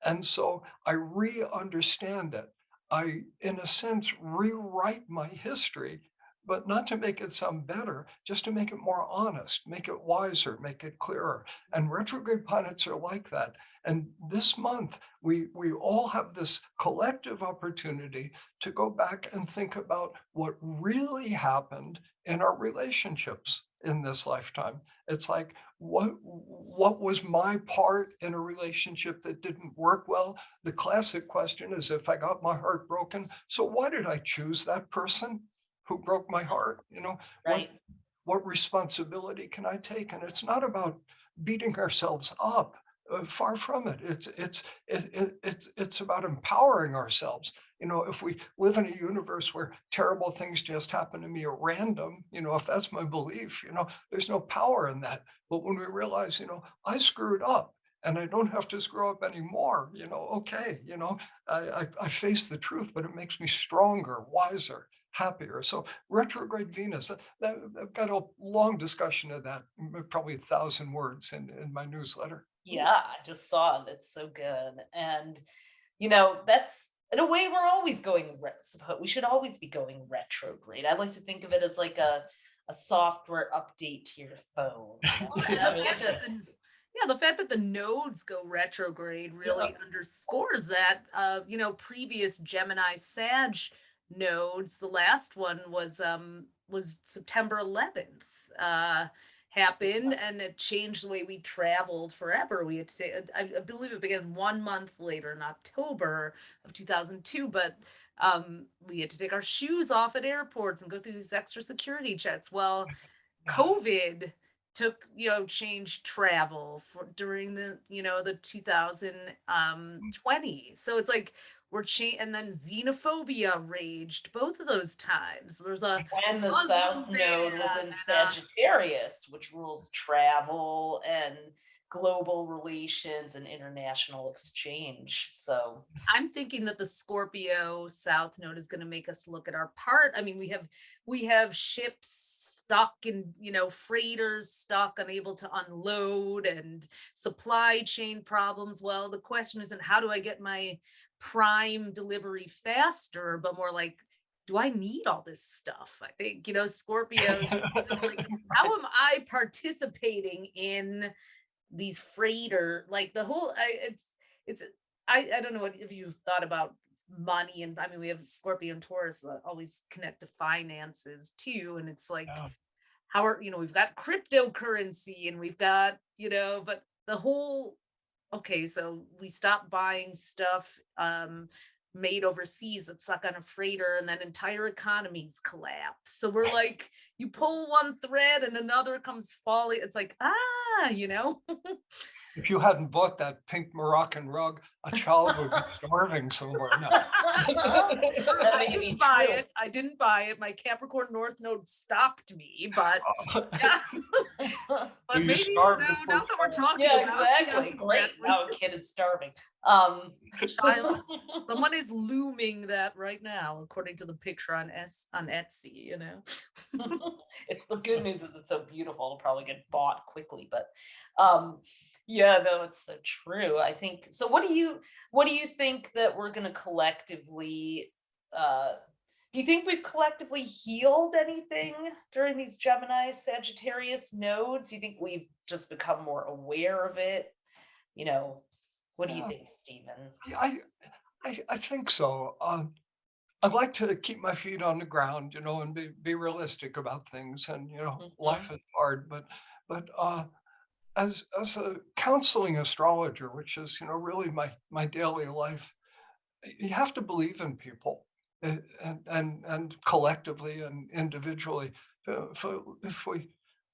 Speaker 2: And so I re-understand it. I, in a sense, rewrite my history, but not to make it sound better, just to make it more honest, make it wiser, make it clearer. And retrograde planets are like that. And this month, we all have this collective opportunity to go back and think about what really happened in our relationships in this lifetime. It's like, what was my part in a relationship that didn't work well? The classic question is, if I got my heart broken, so why did I choose that person who broke my heart? What
Speaker 1: Right.
Speaker 2: what responsibility can I take? And it's not about beating ourselves up. Far from it. It's about empowering ourselves. If we live in a universe where terrible things just happen to me at random, if that's my belief, there's no power in that. But when we realize, I screwed up and I don't have to screw up anymore, okay, I face the truth, but it makes me stronger, wiser, happier. So retrograde Venus, I've got a long discussion of that, probably 1,000 words in my newsletter.
Speaker 1: Yeah, I just saw it. It's so good. And that's in a way, we're always going we should always be going retrograde. I like to think of it as like a software update to your phone.
Speaker 3: And
Speaker 1: I
Speaker 3: the
Speaker 1: mean,
Speaker 3: fact that the fact that the nodes go retrograde
Speaker 1: yeah.
Speaker 3: really underscores that. Previous Gemini Sag nodes, the last one was September 11th. Happened, and it changed the way we traveled forever. We had to, I believe it began 1 month later in October of 2002, but we had to take our shoes off at airports and go through these extra security checks. Well, COVID changed travel for during the 2020. So it's like and then xenophobia raged both of those times. There's a
Speaker 1: And the
Speaker 3: Muslim
Speaker 1: South Node was
Speaker 3: ban
Speaker 1: in
Speaker 3: and
Speaker 1: Sagittarius, which rules travel and global relations and international exchange. So
Speaker 3: I'm thinking that the Scorpio South Node is going to make us look at our part. I mean, we have ships stuck in, freighters stuck, unable to unload, and supply chain problems. Well, the question isn't how do I get my prime delivery faster, but more like, do I need all this stuff? I think, Scorpios, like, how am I participating in these freighter, like the whole, it's I don't know if you've thought about money. And I mean, we have Scorpio and Taurus that always connect to finances too, and it's like,
Speaker 2: Yeah.
Speaker 3: how are, we've got cryptocurrency, and we've got, but the whole, okay, so we stopped buying stuff made overseas that's stuck on a freighter, and then entire economies collapse. So we're like, you pull one thread and another comes falling. It's like,
Speaker 2: If you hadn't bought that pink Moroccan rug, a child would be starving somewhere now.
Speaker 1: that
Speaker 3: I
Speaker 1: may be
Speaker 3: didn't buy
Speaker 1: true.
Speaker 3: it. I didn't buy it. My Capricorn North Node stopped me, but yeah. But
Speaker 2: You
Speaker 3: maybe,
Speaker 2: starved
Speaker 3: now
Speaker 2: before
Speaker 3: that we're talking
Speaker 1: Yeah,
Speaker 3: about
Speaker 1: exactly. Great. Now a kid is starving.
Speaker 3: child, someone is looming that right now, according to the picture on Etsy,
Speaker 1: The good news is it's so beautiful, it'll probably get bought quickly. But yeah, no, it's so true. I think so. What do you think that we're gonna collectively do you think we've collectively healed anything during these Gemini Sagittarius nodes? Do you think we've just become more aware of it? You know, what do you
Speaker 2: Yeah,
Speaker 1: think, Stephen?
Speaker 2: I think so. I'd like to keep my feet on the ground, and be realistic about things. And life
Speaker 1: Mhm.
Speaker 2: is hard, but as a counseling astrologer, which is really my daily life, you have to believe in people, and collectively and individually. If we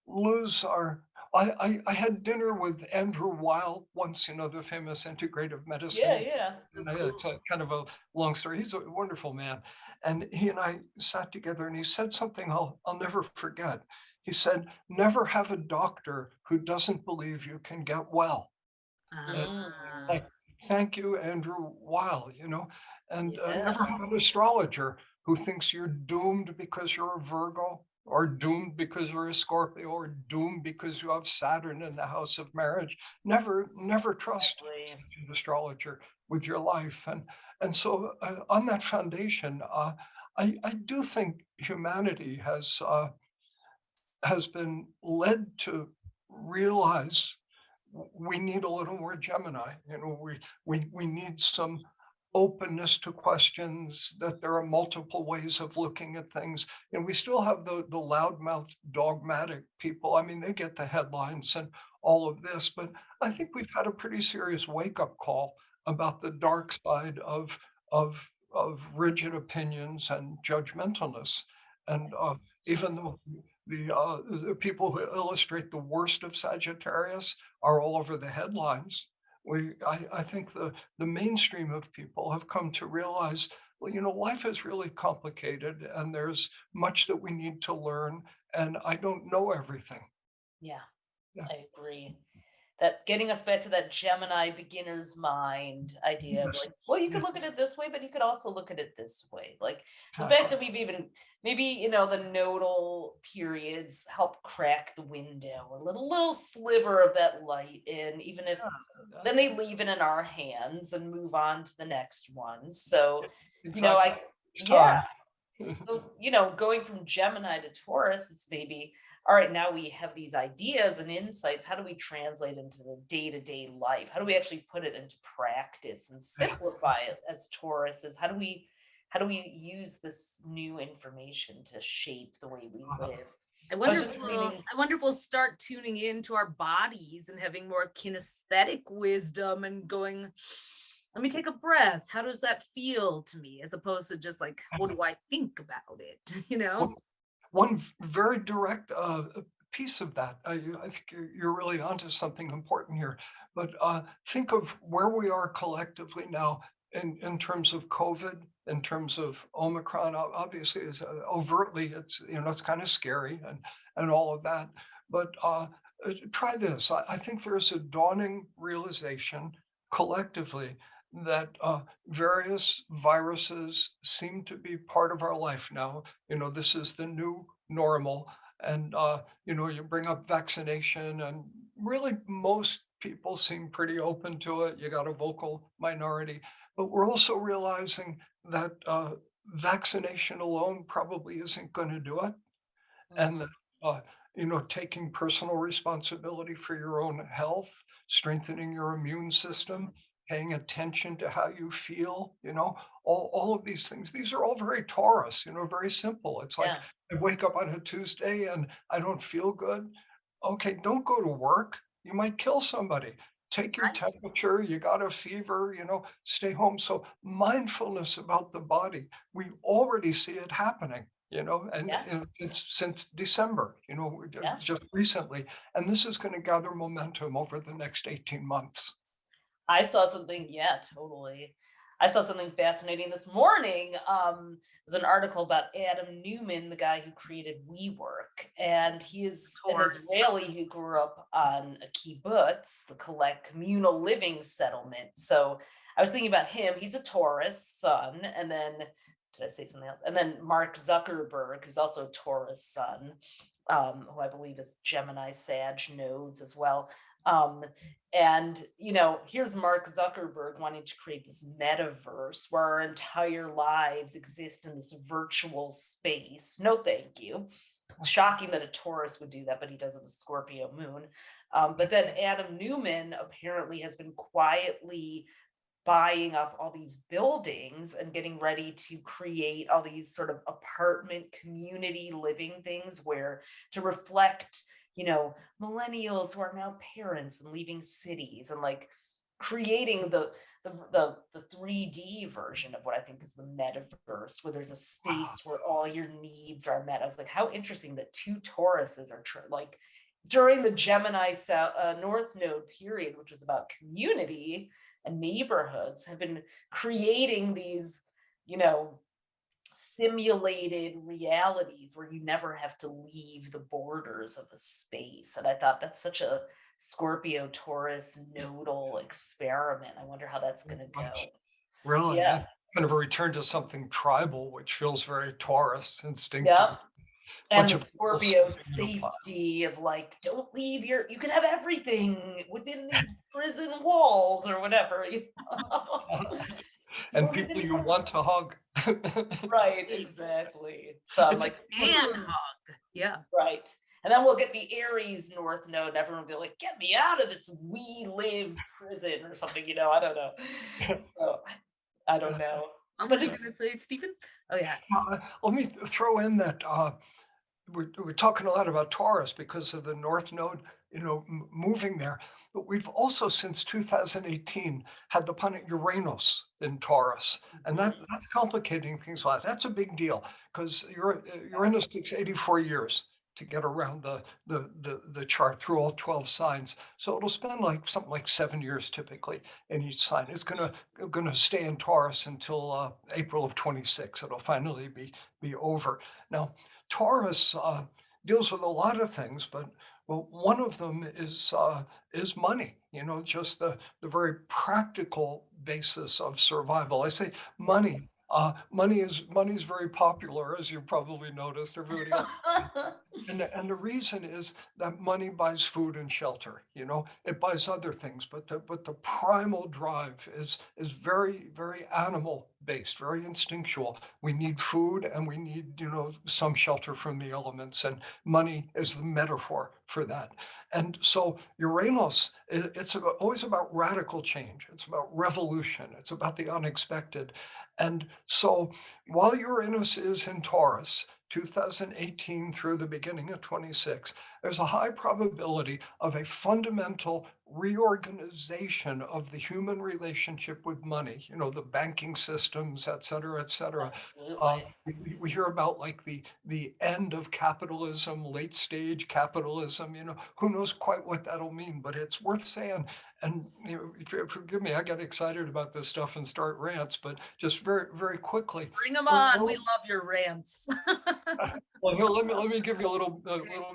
Speaker 2: lose our I had dinner with Andrew Weil once, the famous integrative
Speaker 1: Yeah,
Speaker 2: medicine.
Speaker 1: yeah.
Speaker 3: Oh,
Speaker 2: And
Speaker 3: cool.
Speaker 2: it's a kind of a long story. He's a wonderful man. And he and I sat together, and he said something I'll never forget. He said, "Never have a doctor who doesn't believe you can get well." And
Speaker 3: Ah,
Speaker 2: like, thank you, Andrew Weil, and
Speaker 1: Yeah.
Speaker 2: never have an astrologer who thinks you're doomed because you're a Virgo, or doomed because you're a Scorpio, or doomed because you have Saturn in the house of marriage. Never trust
Speaker 1: Exactly.
Speaker 2: such an astrologer with your life. And so, on that foundation, I do think humanity has been led to realize we need a little more Gemini. We need some openness to questions, that there are multiple ways of looking at things. And we still have the loudmouth dogmatic people. I mean, they get the headlines and all of this, but I think we've had a pretty serious wake-up call about the dark side of rigid opinions and judgmentalness. And even though the people who illustrate the worst of Sagittarius are all over the headlines, I think the mainstream of people have come to realize, well, life is really complicated, and there's much that we need to learn, and I don't know everything.
Speaker 1: Yeah,
Speaker 2: Yeah.
Speaker 1: I agree. that getting us back to that Gemini beginner's mind idea of
Speaker 2: Yes.
Speaker 1: like, well, you
Speaker 2: Yeah,
Speaker 1: could look at it this way, but you could also look at it this way. Like the fact
Speaker 2: exactly.
Speaker 1: that we've even maybe, the nodal periods help crack the window, a little sliver of that light in, even if
Speaker 2: Yeah,
Speaker 1: then they leave it in our hands and move on to the next one. So,
Speaker 2: exactly.
Speaker 1: I
Speaker 2: It's
Speaker 1: yeah.
Speaker 2: time.
Speaker 1: So, going from Gemini to Taurus, it's maybe, all right, now we have these ideas and insights. How do we translate into the day-to-day life? How do we actually put it into practice and
Speaker 2: Yeah.
Speaker 1: simplify it as Tauruses? How do we use this new information to shape the way we
Speaker 2: Uh,
Speaker 1: live?
Speaker 3: I
Speaker 1: I
Speaker 3: wonder
Speaker 1: was
Speaker 3: if
Speaker 1: just
Speaker 3: we'll
Speaker 1: reading.
Speaker 3: I wonder if we'll start tuning into our bodies and having more kinesthetic wisdom and going, let me take a breath. How does that feel to me? As opposed to just like, what do I think about it? You know?
Speaker 2: One one very direct piece of that, I think you're really onto something important here. But think of where we are collectively now in terms of COVID, in terms of Omicron. Obviously, is overtly it's kind of scary and all of that. But try this. I think there's a dawning realization collectively that various viruses seem to be part of our life now. This is the new normal. And, you bring up vaccination, and really most people seem pretty open to it. You got a vocal minority. But we're also realizing that vaccination alone probably isn't going to do it. And
Speaker 1: Mhm.
Speaker 2: that, uh, taking personal responsibility for your own health, strengthening your immune system, paying attention to how you feel, all of these things. These are all very Taurus, very simple. It's like
Speaker 1: Yeah.
Speaker 2: I wake up on a Tuesday and I don't feel good. Okay, don't go to work. You might kill somebody. Take your
Speaker 3: Right.
Speaker 2: temperature. You got a fever, stay home. So mindfulness about the body, we already see it happening, and
Speaker 1: Yeah.
Speaker 2: it's since December,
Speaker 1: Yeah.
Speaker 2: just recently. And this is going to gather momentum over the next 18 months.
Speaker 1: I saw something, yeah, totally. I saw something fascinating this morning. There's an article about Adam Newman, the guy who created WeWork, and he is
Speaker 3: Of
Speaker 1: an
Speaker 3: course.
Speaker 1: Israeli who grew up on a kibbutz, the collect communal living settlement. So I was thinking about him. He's a Taurus sun, and then did I say something else? And then Mark Zuckerberg, who's also a Taurus sun, who I believe is Gemini Sag nodes as well. Um, and, here's Mark Zuckerberg wanting to create this metaverse where our entire lives exist in this virtual space. No, thank you. Shocking that a Taurus would do that, but he does have a Scorpio moon. But then Adam Newman apparently has been quietly buying up all these buildings and getting ready to create all these sort of apartment community living things where to reflect, millennials who are now parents and leaving cities and like creating the 3D version of what I think is the metaverse, where there's a
Speaker 2: Wow.
Speaker 1: space where all your needs are met. I was like, how interesting that two Tauruses are like during the North Node period, which was about community and neighborhoods, have been creating these, you know, simulated realities where you never have to leave the borders of a space. And I thought that's such a Scorpio Taurus nodal experiment. I wonder how that's going to
Speaker 2: Much.
Speaker 1: go.
Speaker 2: Really,
Speaker 1: Yeah.
Speaker 2: and kind of a return to something tribal, which feels very Taurus,
Speaker 1: Yep.
Speaker 2: instinctive.
Speaker 1: And
Speaker 2: Bunch
Speaker 1: the
Speaker 2: of people
Speaker 1: Scorpio
Speaker 2: sleeping in a pile.
Speaker 1: safety of like, don't leave you can have everything within these prison walls or whatever.
Speaker 2: And
Speaker 1: People live
Speaker 2: people
Speaker 1: in
Speaker 2: you want to hug.
Speaker 1: right, exactly. So I'm
Speaker 2: It's
Speaker 1: like,
Speaker 3: And hug. Yeah.
Speaker 1: right. And then we'll get the Aries North Node, and everyone will be like, get me out of this we live prison or something, I don't know. So I don't know.
Speaker 3: What were
Speaker 1: But
Speaker 3: you
Speaker 1: it's
Speaker 3: gonna say, Stephen? Oh yeah.
Speaker 2: Let me throw in that we're talking a lot about Taurus because of the North Node, moving there. But we've also, since 2018, had the planet Uranus in Taurus, and
Speaker 1: Mhm.
Speaker 2: that's complicating things a lot. That's a big deal because Uranus takes 84 years to get around the chart through all 12 signs. So it'll spend like something like 7 years typically in each sign. It's gonna stay in Taurus until April of 26. It'll finally be over. Now, Taurus deals with a lot of things, but Well, one of them is money, just the very practical basis of survival. I say money. Money is very popular, as you've probably noticed. Everybody and the reason is that money buys food and shelter, it buys other things, but the primal drive is very, very animal based, very instinctual. We need food and we need, some shelter from the elements, and money is the metaphor for that. And so Uranus, always about radical change. It's about revolution. It's about the unexpected. And so while Uranus is in Taurus, 2018 through the beginning of 26, there's a high probability of a fundamental reorganization of the human relationship with money, the banking systems, et cetera, et cetera.
Speaker 1: Absolutely.
Speaker 2: We hear about like the end of capitalism, late stage capitalism, who knows quite what that'll mean, but it's worth saying. And if you forgive me, I get excited about this stuff and start rants, but just very, very quickly,
Speaker 3: Bring them
Speaker 2: we're,
Speaker 3: on.
Speaker 2: we're
Speaker 3: We love your rants.
Speaker 2: well, here, let me give you a little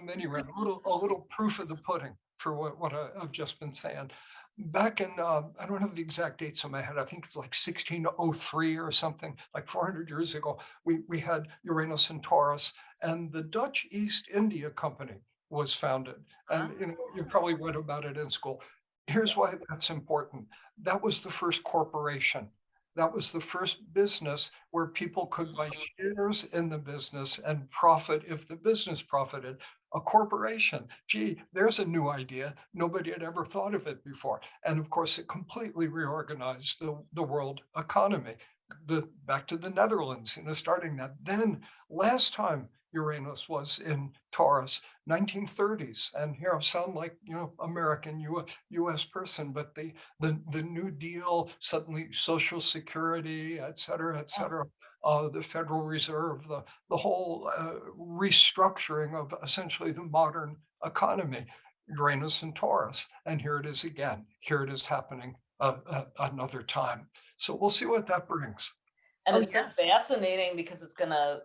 Speaker 2: mini rant, a little proof of the pudding for what I've just been saying. Back in, I don't have the exact dates in my head. I think it's like 1603 or something, like 400 years ago. We had Uranus and Taurus, and the Dutch East India Company was founded. And you probably read about it in school. Here's why that's important. That was the first corporation. That was the first business where people could buy shares in the business and profit if the business profited. A corporation, gee, there's a new idea. Nobody had ever thought of it before. And of course, it completely reorganized the world economy. Back to the Netherlands, starting that. Then last time Uranus was in Taurus, 1930s. And here I sound like, American US person, but the New Deal, suddenly Social Security, et cetera, et cetera, the Federal Reserve, the whole restructuring of essentially the modern economy, Uranus and Taurus. And here it is again. Here it is happening another time. So we'll see what that brings.
Speaker 1: And
Speaker 3: Oh,
Speaker 1: it's so
Speaker 3: yeah.
Speaker 1: fascinating because it's gonna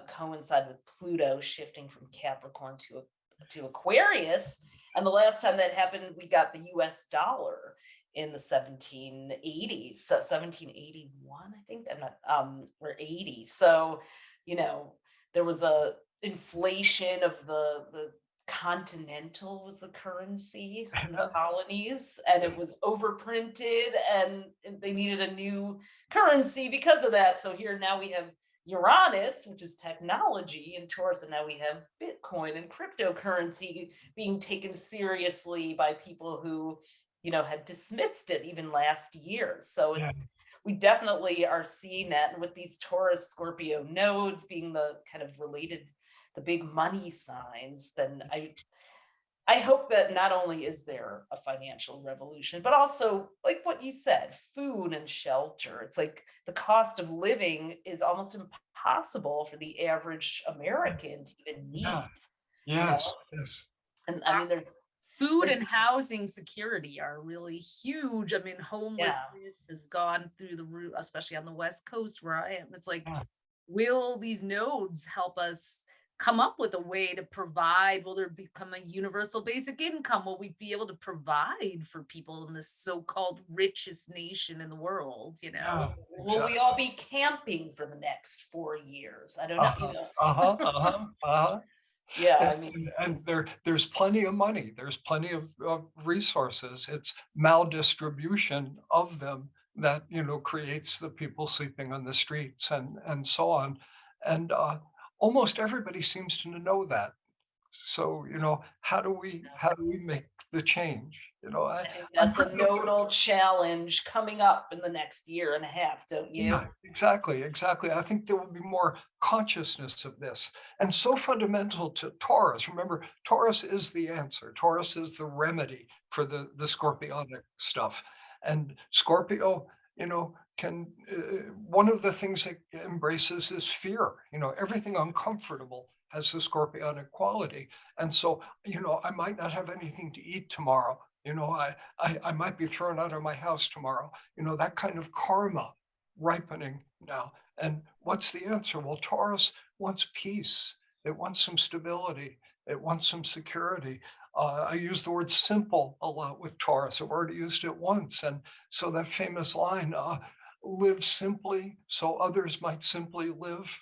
Speaker 1: coincide with Pluto shifting from Capricorn to Aquarius. And the last time that happened, we got the US dollar in the 1780s. So 1781, I think. I'm not or 80. So, you know, there was a inflation of the continental was the currency in the colonies, and it was overprinted, and they needed a new currency because of that. So here now we have Uranus, which is technology, and Taurus, and now we have Bitcoin and cryptocurrency being taken seriously by people who, had dismissed it even last year. So
Speaker 2: Yeah.
Speaker 1: we definitely are seeing that. And with these Taurus Scorpio nodes being the kind of related, the big money signs, then I hope that not only is there a financial revolution, but also, like what you said, food and shelter. It's like the cost of living is almost impossible for the average American to even meet,
Speaker 2: Yeah.
Speaker 1: you know?
Speaker 2: Yes. Yes.
Speaker 1: And I mean,
Speaker 3: Food
Speaker 1: there's,
Speaker 3: and housing security are really huge. I mean,
Speaker 1: yeah,
Speaker 3: homelessness has gone through the roof, especially on the West Coast where I am. It's like,
Speaker 2: Yeah.
Speaker 3: will these nodes help us come up with a way to provide? Will there become a universal basic income? Will we be able to provide for people in this so-called richest nation in the world,
Speaker 2: Yeah.
Speaker 1: will we
Speaker 2: Exactly.
Speaker 1: all be camping for the next 4 years? I don't know,
Speaker 2: Uh-huh. Uh-huh. Uh-huh. Uh-huh.
Speaker 1: Yeah,
Speaker 2: And,
Speaker 1: I mean,
Speaker 2: there's plenty of money. There's plenty of resources. It's maldistribution of them that creates the people sleeping on the streets and so on. And almost everybody seems to know that. So how do we make the change?
Speaker 1: I think
Speaker 2: I'm
Speaker 1: that's a
Speaker 2: pretty optimistic.
Speaker 1: nodal challenge coming up in the next year and a half, don't you?
Speaker 2: Yeah, exactly, exactly. I think there will be more consciousness of this. And so fundamental to Taurus. Remember, Taurus is the answer. Taurus is the remedy for the scorpionic stuff. And Scorpio, can one of the things it embraces is fear. Everything uncomfortable has the scorpionic quality. And so, I might not have anything to eat tomorrow. I might be thrown out of my house tomorrow, that kind of karma ripening now. And what's the answer? Well, Taurus wants peace. It wants some stability. It wants some security. I use the word simple a lot with Taurus. I've already used it once. And so that famous line, live simply so others might simply live.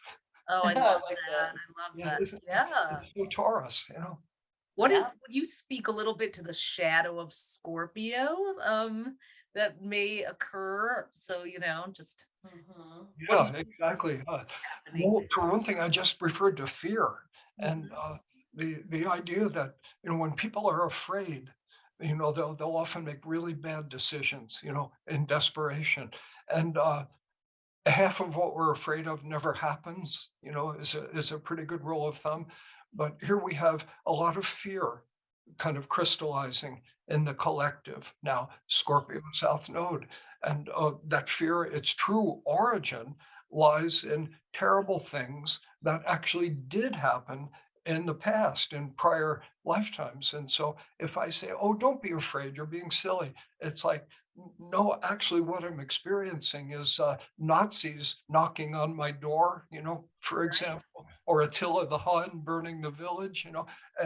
Speaker 3: Oh, I
Speaker 1: I
Speaker 3: love
Speaker 1: like
Speaker 3: that.
Speaker 1: that.
Speaker 3: I love
Speaker 2: Yeah,
Speaker 3: that.
Speaker 2: isn't
Speaker 3: Yeah.
Speaker 2: it's so Taurus, you know?
Speaker 3: What
Speaker 1: Yeah.
Speaker 3: is would you speak a little bit to the shadow of Scorpio, that may occur? So, just
Speaker 1: Mhm.
Speaker 3: what do you
Speaker 2: Yeah,
Speaker 3: think is
Speaker 2: exactly.
Speaker 3: happening
Speaker 2: Well, for one thing, I just referred to fear and
Speaker 3: there?
Speaker 2: the idea that when people are afraid, they'll often make really bad decisions, in desperation, and half of what we're afraid of never happens. Is a pretty good rule of thumb. But here we have a lot of fear kind of crystallizing in the collective now, Scorpio South Node. And that fear, its true origin lies in terrible things that actually did happen in the past, in prior lifetimes. And so if I say, oh, don't be afraid, you're being silly, it's like, no, actually, what I'm experiencing is Nazis knocking on my door, for
Speaker 3: Right.
Speaker 2: example, or Attila the Hun burning the village.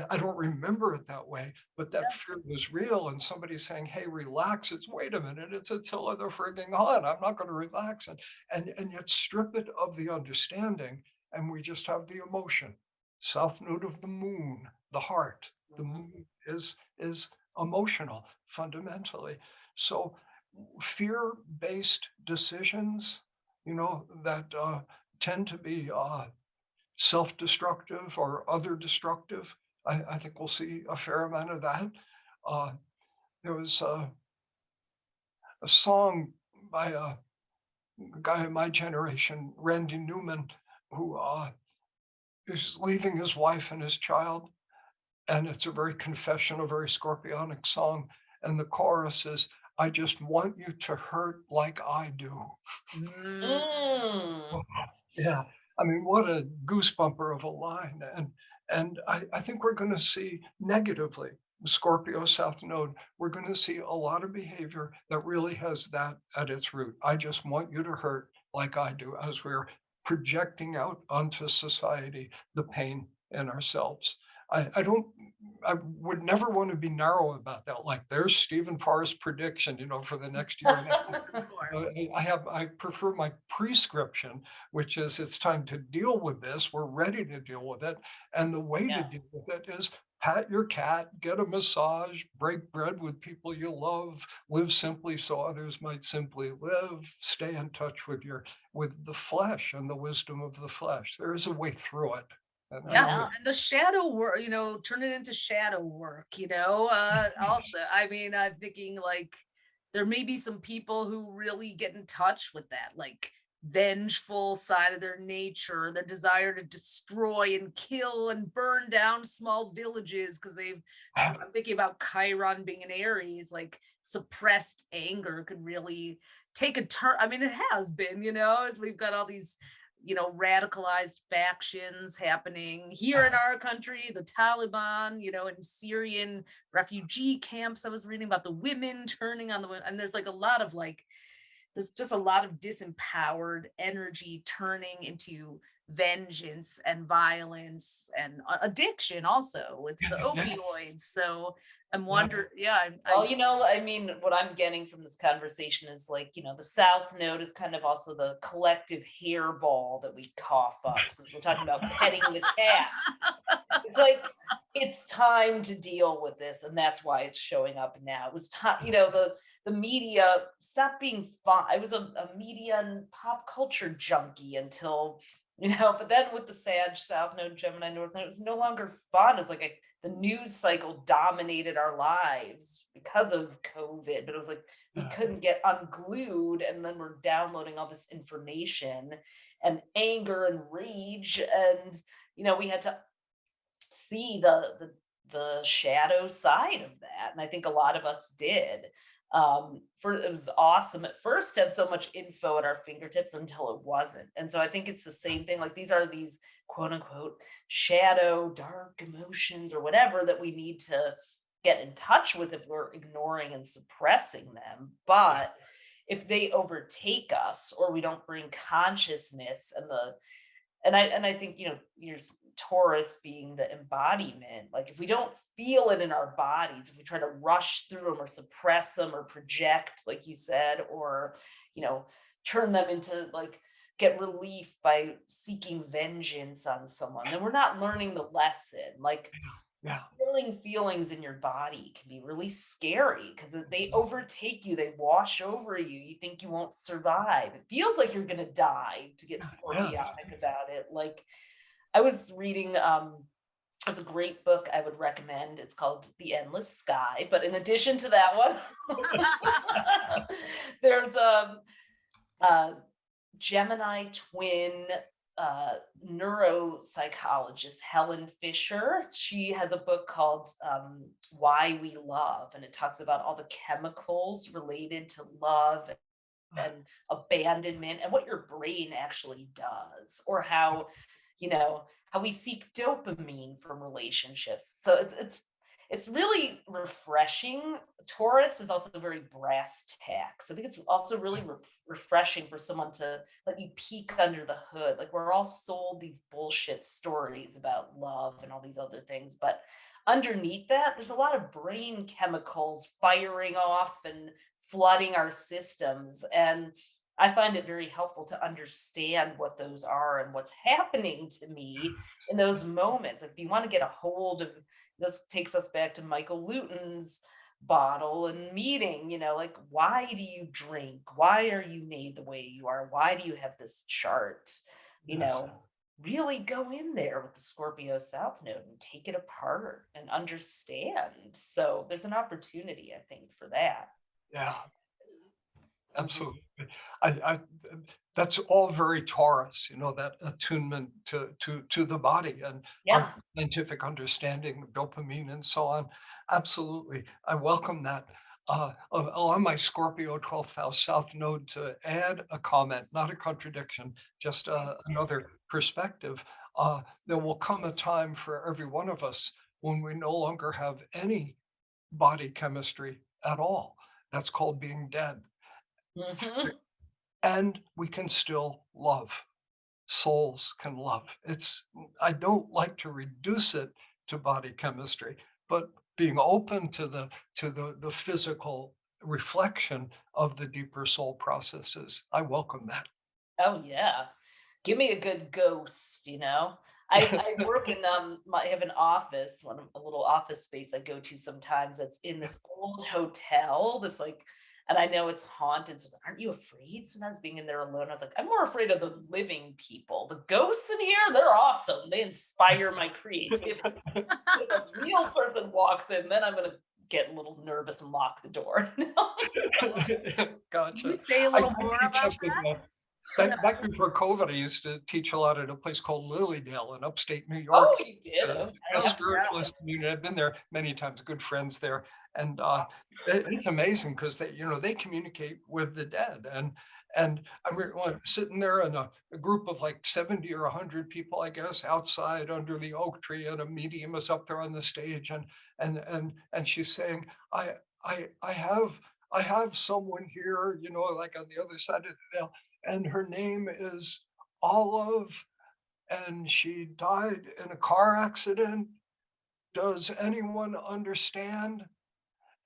Speaker 2: I don't remember it that way, but that
Speaker 3: Yeah.
Speaker 2: fear was real. And somebody saying, "Hey, relax." It's wait a minute. It's Attila the frigging Hun. I'm not going to relax, and yet strip it of the understanding, and we just have the emotion. South node of the moon, the heart. The
Speaker 1: Mhm.
Speaker 2: moon is emotional fundamentally. So fear-based decisions, that tend to be self-destructive or other destructive. I think we'll see a fair amount of that. Uh, there was a song by a guy in my generation, Randy Newman, who is leaving his wife and his child, and it's a very confessional, very scorpionic song. And the chorus is, "I just want you to hurt like I do."
Speaker 3: Mm,
Speaker 1: Mm.
Speaker 2: Yeah, I mean, what a goosebumper of a line, and I think we're gonna see negatively, Scorpio South Node, we're gonna see a lot of behavior that really has that at its root. I just want you to hurt like I do, as we're projecting out onto society the pain in ourselves. I don't I would never want to be narrow about that, like, there's Stephen Forrest's prediction, for the next year and a half.
Speaker 3: yes, of course.
Speaker 2: I prefer my prescription, which is it's time to deal with this. We're ready to deal with it. And the way to
Speaker 1: Yeah.
Speaker 2: deal with it is pat your cat, get a massage, break bread with people you love, live simply so others might simply live, stay in touch with the flesh and the wisdom of the flesh. There is a way through it. And I
Speaker 3: Yeah,
Speaker 2: know
Speaker 1: Yeah.
Speaker 2: that.
Speaker 3: and the shadow work, turn it into shadow work, also, I mean, I'm thinking like there may be some people who really get in touch with that, like vengeful side of their nature, their desire to destroy and kill and burn down small villages because I'm thinking about Chiron being an Aries, like suppressed anger could really take a turn. I mean, it has been, as we've got all these radicalized factions happening here in our country, the Taliban, in Syrian refugee camps. I was reading about the women turning on the women, and there's like a lot of like, there's just a lot of disempowered energy turning into vengeance and violence and addiction also with the
Speaker 2: Yes.
Speaker 3: opioids. So I'm
Speaker 2: Yeah.
Speaker 3: wondering, yeah,
Speaker 1: Well, I mean, what I'm getting from this conversation is like, the South Node is kind of also the collective hairball that we cough up. Since we're talking about petting the cat, it's like it's time to deal with this, and that's why it's showing up now. It was time, the media stopped being fun. I was a media and pop culture junkie until, but then with the Sag South Node, Gemini North Node, it was no longer fun. It was like the news cycle dominated our lives because of COVID, but it was like we
Speaker 2: Yeah.
Speaker 1: couldn't get unglued, and then we're downloading all this information and anger and rage, and we had to see the shadow side of that, and I think a lot of us did. For It was awesome at first to have so much info at our fingertips until it wasn't, and so I think it's the same thing. Like these quote unquote shadow dark emotions or whatever that we need to get in touch with if we're ignoring and suppressing them. But if they overtake us or we don't bring consciousness and I think, you're Taurus being the embodiment. Like if we don't feel it in our bodies, if we try to rush through them or suppress them or project, like you said, or, you know, turn them into like get relief by seeking vengeance on someone, then we're not learning the lesson. Like
Speaker 2: Yeah.
Speaker 1: feeling feelings in your body can be really scary because they overtake you, they wash over you. You think you won't survive. It feels like you're gonna die to get
Speaker 2: Yeah.
Speaker 1: scorpionic about it. Like I was reading it's a great book I would recommend. It's called The Endless Sky. But in addition to that one, there's a Gemini twin neuropsychologist, Helen Fisher. She has a book called Why We Love, and it talks about all the chemicals related to love and abandonment and what your brain actually does, or how, you know, how we seek dopamine from relationships. So it's really refreshing. Taurus is also very brass tacks. I think it's also really refreshing for someone to let you peek under the hood. Like we're all sold these bullshit stories about love and all these other things, but underneath that, there's a lot of brain chemicals firing off and flooding our systems. And I find it very helpful to understand what those are and what's happening to me in those moments. Like, if you want to get a hold of this, takes us back to Michael Luton's bottle and meeting, you know, like, why do you drink? Why are you made the way you are? Why do you have this chart? You
Speaker 2: Yes.
Speaker 1: know, really go in there with the Scorpio South Node and take it apart and understand. So there's an opportunity, I think, for that.
Speaker 2: Yeah.
Speaker 1: Mhm.
Speaker 2: Absolutely. I that's all very Taurus, you know, that attunement to the body and our
Speaker 1: Yeah.
Speaker 2: scientific understanding of dopamine and so on. Absolutely. I welcome that. Allow my Scorpio 12th house South Node to add a comment, not a contradiction, just another perspective. There will come a time for every one of us when we no longer have any body chemistry at all. That's called being dead.
Speaker 1: Mhm.
Speaker 2: And we can still love. Souls can love. I don't like to reduce it to body chemistry, but being open to the physical reflection of the deeper soul processes, I welcome that.
Speaker 1: Oh yeah. Give me a good ghost, you know. I work in I have an office, a little office space I go to sometimes that's in this old hotel, this like, and I know it's haunted. So it's like, aren't you afraid sometimes being in there alone? I was like, I'm more afraid of the living people. The ghosts in here, they're awesome. They inspire my creativity. If a real person walks in, then I'm gonna get a little nervous and lock the door. You know?
Speaker 3: Can you
Speaker 2: Gotcha.
Speaker 3: say a
Speaker 2: I
Speaker 3: little
Speaker 2: I
Speaker 3: more
Speaker 2: teach
Speaker 3: about
Speaker 2: up in,
Speaker 3: that?
Speaker 2: back before COVID, I used to teach a lot at a place called Lilydale in upstate New
Speaker 1: Oh,
Speaker 2: York.
Speaker 1: you did?
Speaker 2: It's a
Speaker 3: Oh,
Speaker 1: Okay.
Speaker 3: yeah.
Speaker 2: spiritualist community. I've been there many times, good friends there. And it's amazing because they communicate with the dead. And I'm sitting there in a group of like 70 or 100 people, I guess, outside under the oak tree, and a medium is up there on the stage, and she's saying, I I have someone here, like on the other side of the veil, and her name is Olive, and she died in a car accident. Does anyone understand?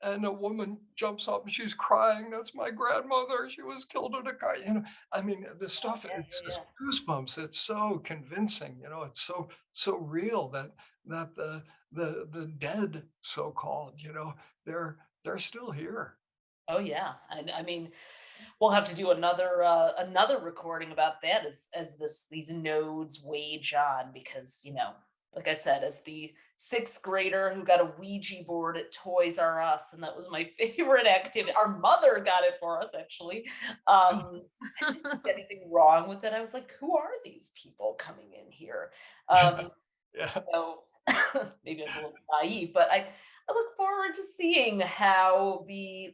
Speaker 2: And a woman jumps up and she's crying. That's my grandmother. She was killed in a car. I mean, the stuff,
Speaker 1: Yeah,
Speaker 2: it's
Speaker 1: yeah,
Speaker 2: just
Speaker 1: yeah.
Speaker 2: goosebumps. It's so convincing, it's so real that the dead, so-called, they're still here.
Speaker 1: Oh yeah. And I mean, we'll have to do another recording about that as these nodes wage on, because, like I said, as the sixth grader who got a Ouija board at Toys R Us, and that was my favorite activity. Our mother got it for us, actually. I didn't see anything wrong with it. I was like, who are these people coming in here?
Speaker 2: Yeah.
Speaker 1: Um,
Speaker 2: Yeah.
Speaker 1: so maybe it's a little naive, but I look forward to seeing how the,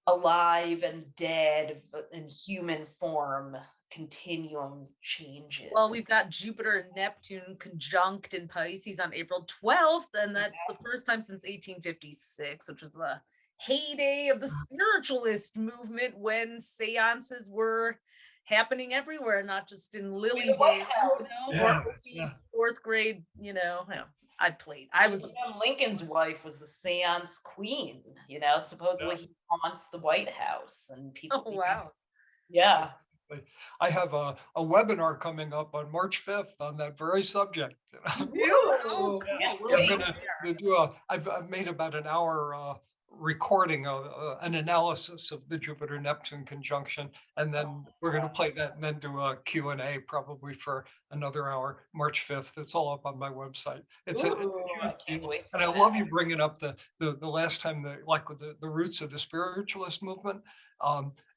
Speaker 1: alive and dead in human form continuum
Speaker 3: Well,
Speaker 1: changes.
Speaker 3: we've got Jupiter and Neptune conjunct in Pisces on April 12th, and that's the first time since 1856, which was the heyday of the spiritualist movement when seances were happening everywhere, not just in
Speaker 1: The
Speaker 3: Lily
Speaker 1: White
Speaker 3: Dale,
Speaker 1: House.
Speaker 3: or
Speaker 2: Yeah, yeah.
Speaker 3: Ophi's fourth grade, I played. I was
Speaker 1: Abraham Lincoln's wife was the seance queen, you know,
Speaker 2: Yeah.
Speaker 1: supposedly he haunts the White House and people
Speaker 3: oh
Speaker 1: be
Speaker 3: wow.
Speaker 1: yeah.
Speaker 2: Like, I have a webinar coming up on March 5th on that very subject.
Speaker 3: You
Speaker 1: Woo!
Speaker 3: do? Oh,
Speaker 1: Can't
Speaker 3: cool. We'll
Speaker 2: I'm
Speaker 3: be
Speaker 1: wait.
Speaker 2: gonna
Speaker 3: there.
Speaker 2: do I've made about an hour recording of an analysis of the Jupiter-Neptune conjunction, and then we're gonna play that and then do a Q&A probably for another hour, March 5th. It's all up on my website. It's a
Speaker 1: Ooh, I
Speaker 2: huge
Speaker 1: can't
Speaker 2: deal.
Speaker 1: wait
Speaker 2: And
Speaker 1: for
Speaker 2: I
Speaker 1: that.
Speaker 2: love you bringing up the last time, like with the roots of the spiritualist movement,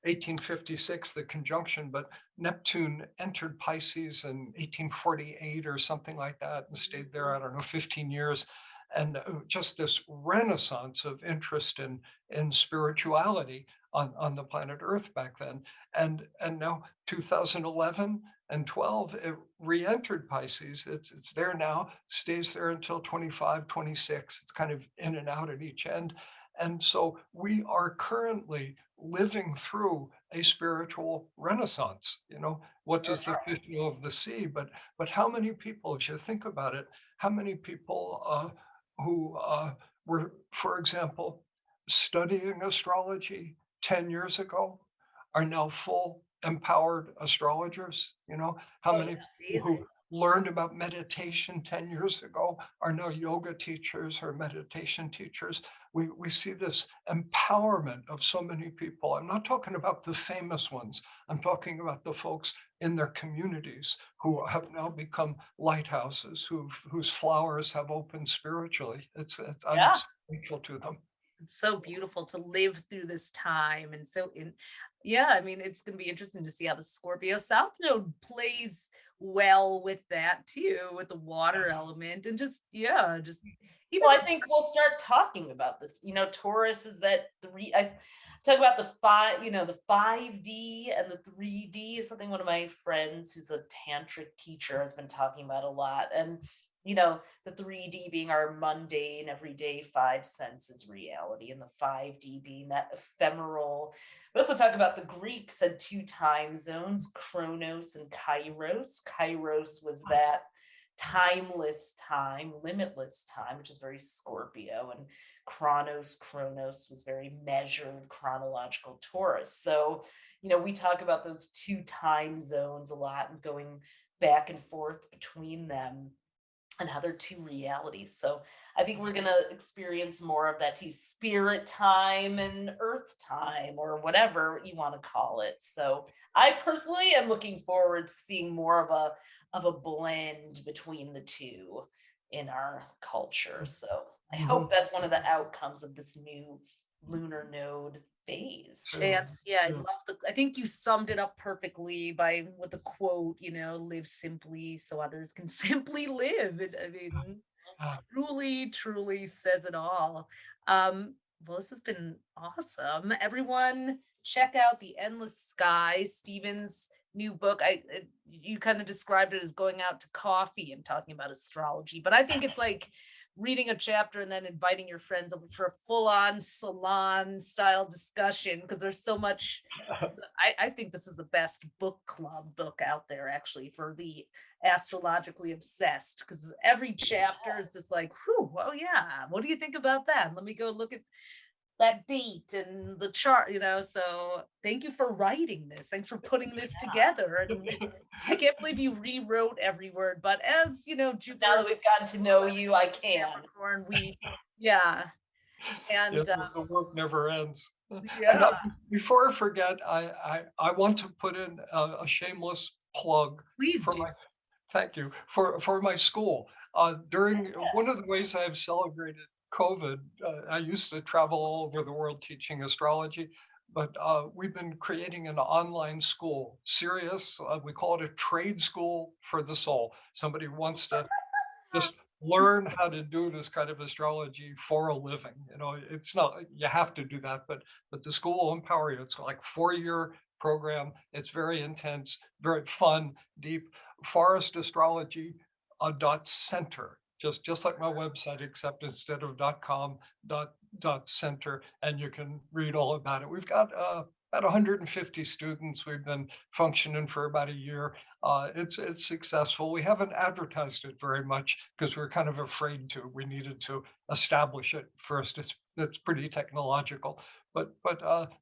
Speaker 2: 1856, the conjunction, but Neptune entered Pisces in 1848 or something like that and stayed there, I don't know, 15 years. And just this renaissance of interest in spirituality on the planet Earth back then. And now 2011 and 12, it re-entered Pisces. It's there now, stays there until 25, 26. It's kind of in and out at each end. And so we are currently living through a spiritual renaissance. What
Speaker 1: Sure
Speaker 2: does the fish know of the sea? But how many people, if you think about it, how many people who were, for example, studying astrology 10 years ago are now full empowered astrologers? How
Speaker 1: Oh,
Speaker 2: many
Speaker 1: yeah.
Speaker 2: people who learned about meditation 10 years ago are now yoga teachers or meditation teachers? We see this empowerment of so many people. I'm not talking about the famous ones. I'm talking about the folks in their communities who have now become lighthouses, whose flowers have opened spiritually. I'm
Speaker 1: Yeah.
Speaker 2: so grateful to them.
Speaker 3: It's so beautiful to live through this time. And so yeah, I mean, it's gonna be interesting to see how the Scorpio South Node plays well with that too, with the water element and just even
Speaker 1: Well, I think we'll start talking about this. You know, Taurus is that three. I talk about the five, the 5D and the 3D is something one of my friends who's a tantric teacher has been talking about a lot. And, the 3D being our mundane, everyday five senses reality, and the 5D being that ephemeral. We also talk about the Greeks had two time zones, Chronos and Kairos. Kairos was that timeless time, limitless time, which is very Scorpio, and Chronos was very measured, chronological Taurus. So, we talk about those two time zones a lot and going back and forth between them and how they're two realities. So I think we're gonna experience more of that spirit time and earth time or whatever you want to call it. So I personally am looking forward to seeing more of a blend between the two in our culture. So I
Speaker 2: Mhm.
Speaker 1: hope that's one of the outcomes of this new lunar node phase.
Speaker 2: So,
Speaker 3: That's yeah,
Speaker 2: yeah.
Speaker 3: I think you summed it up perfectly by with the quote, live simply so others can simply live. I mean,
Speaker 2: Uh,
Speaker 3: truly, truly says it all. Well, this has been awesome. Everyone, check out The Endless Sky, Stephen's new book. You kind of described it as going out to coffee and talking about astrology, but I think it's like reading a chapter and then inviting your friends over for a full-on salon style discussion because there's so much. I think this is the best book club book out there actually for the astrologically obsessed because every chapter is just like, whew, oh yeah, what do you think about that? Let me go look at that date and the chart, So thank you for writing this. Thanks for putting this together. And I can't believe you rewrote every word, but as
Speaker 1: Now
Speaker 3: Jupiter
Speaker 1: that we've gotten to know you, I can.
Speaker 3: Capricorn, yeah.
Speaker 2: Yeah,
Speaker 3: And
Speaker 2: the work never ends. And
Speaker 3: yeah,
Speaker 2: before I forget, I want to put in a shameless plug
Speaker 3: please
Speaker 2: for
Speaker 3: do.
Speaker 2: my thank you for my school. During one of the ways I've celebrated COVID, I used to travel all over the world teaching astrology, but we've been creating an online school, serious. We call it a trade school for the soul. Somebody wants to just learn how to do this kind of astrology for a living. It's not you have to do that, but the school will empower you. It's like 4-year program. It's very intense, very fun, deep. Forrest Astrology .center, just like my website, except instead of .com, center, and you can read all about it. We've got about 150 students. We've been functioning for about a year. It's successful. We haven't advertised it very much because we're kind of afraid to. We needed to establish it first. It's pretty technological, but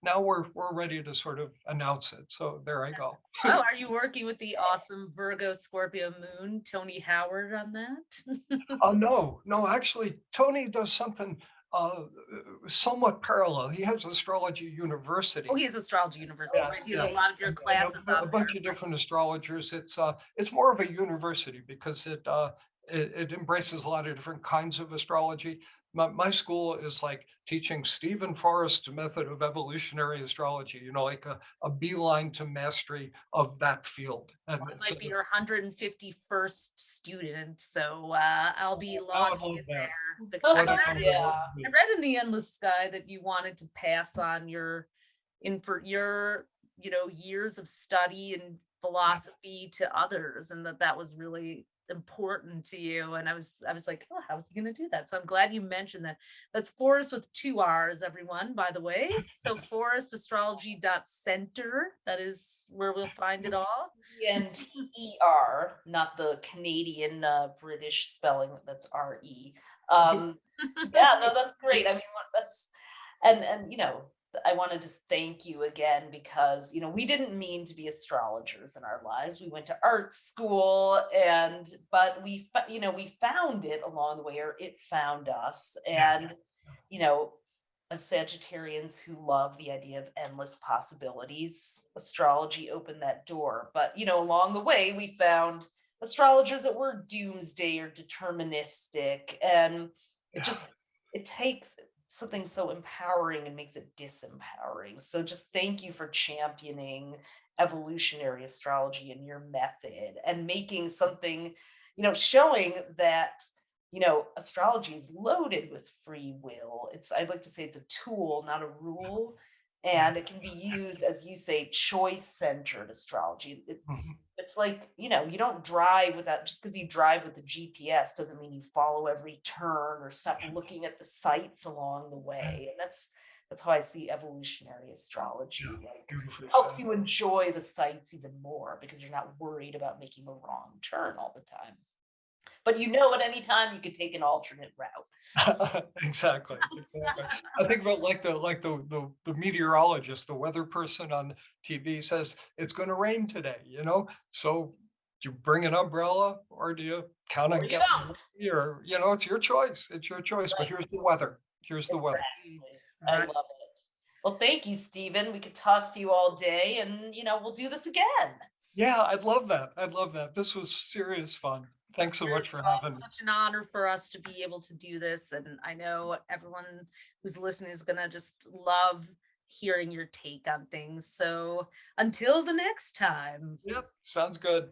Speaker 2: now we're ready to sort of announce it. So there I go.
Speaker 3: Oh, are you working with the awesome Virgo Scorpio moon, Tony Howard, on that?
Speaker 2: Oh, no, no, actually, Tony does something uh, somewhat parallel. He has Astrology
Speaker 3: Oh,
Speaker 2: University.
Speaker 3: he has Astrology University,
Speaker 2: Yeah,
Speaker 3: right? He has
Speaker 2: yeah.
Speaker 3: a lot of your
Speaker 2: And
Speaker 3: classes
Speaker 2: a
Speaker 3: on there.
Speaker 2: bunch of different astrologers. It's more of a university because it embraces a lot of different kinds of astrology. My school is like teaching Stephen Forrest's method of evolutionary astrology, like a beeline to mastery of that field. And
Speaker 3: Well, it
Speaker 2: so
Speaker 3: might be your 151st student, so I'll be
Speaker 2: I would
Speaker 3: logging
Speaker 2: love
Speaker 3: in
Speaker 2: that.
Speaker 3: there. Because
Speaker 2: What
Speaker 3: I
Speaker 2: an
Speaker 3: read,
Speaker 2: honor
Speaker 1: Yeah.
Speaker 2: that would be.
Speaker 3: I read in the Endless Sky that you wanted to pass on your for your years of study and philosophy to others, and that was really important to you. And I was like, oh, how's he going to do that? So I'm glad you mentioned that. That's Forrest with 2 R's, everyone, by the way. So forrestastrology.center, that is where we'll find it all.
Speaker 1: ENTER, not the Canadian British spelling that's RE. Yeah, no, that's great. I mean, that's and I want to just thank you again because we didn't mean to be astrologers in our lives. We went to art school, but we found it along the way, or it found us. And you know, as Sagittarians who love the idea of endless possibilities, astrology opened that door. But along the way, we found astrologers that were doomsday or deterministic, and it just it takes something so empowering and makes it disempowering. So just thank you for championing evolutionary astrology and your method and making something, showing that astrology is loaded with free will. I'd like to say it's a tool, not a rule. And it can be used, as you say, choice centered astrology.
Speaker 2: Mhm.
Speaker 1: It's like, you don't drive without, just because you drive with the GPS doesn't mean you follow every turn or stop looking at the sights along the way. And that's how I see evolutionary astrology.
Speaker 2: Yeah,
Speaker 1: Like,
Speaker 2: beautifully
Speaker 1: helps
Speaker 2: said.
Speaker 1: you enjoy the sights even more because you're not worried about making a wrong turn all the time. But at any time you could take an alternate route.
Speaker 2: Exactly, exactly. I think about like the meteorologist, the weather person on TV says it's going to rain today, So do you bring an umbrella or do you count
Speaker 1: Or
Speaker 2: on
Speaker 1: you
Speaker 2: getting
Speaker 1: don't.
Speaker 2: lucky, or it's your choice. It's your choice. But
Speaker 1: Right.
Speaker 2: here's the weather. Here's the weather.
Speaker 1: Exactly. I
Speaker 3: Right.
Speaker 1: love it. Well, thank you, Stephen. We could talk to you all day and we'll do this again.
Speaker 2: Yeah, I'd love that. I'd love that. This was serious fun. Thanks so much
Speaker 3: Seriously,
Speaker 2: for
Speaker 3: well,
Speaker 2: having
Speaker 3: it's
Speaker 2: me.
Speaker 3: such an honor for us to be able to do this. And I know everyone who's listening is going to just love hearing your take on things. So until the next time.
Speaker 2: Yep, sounds good.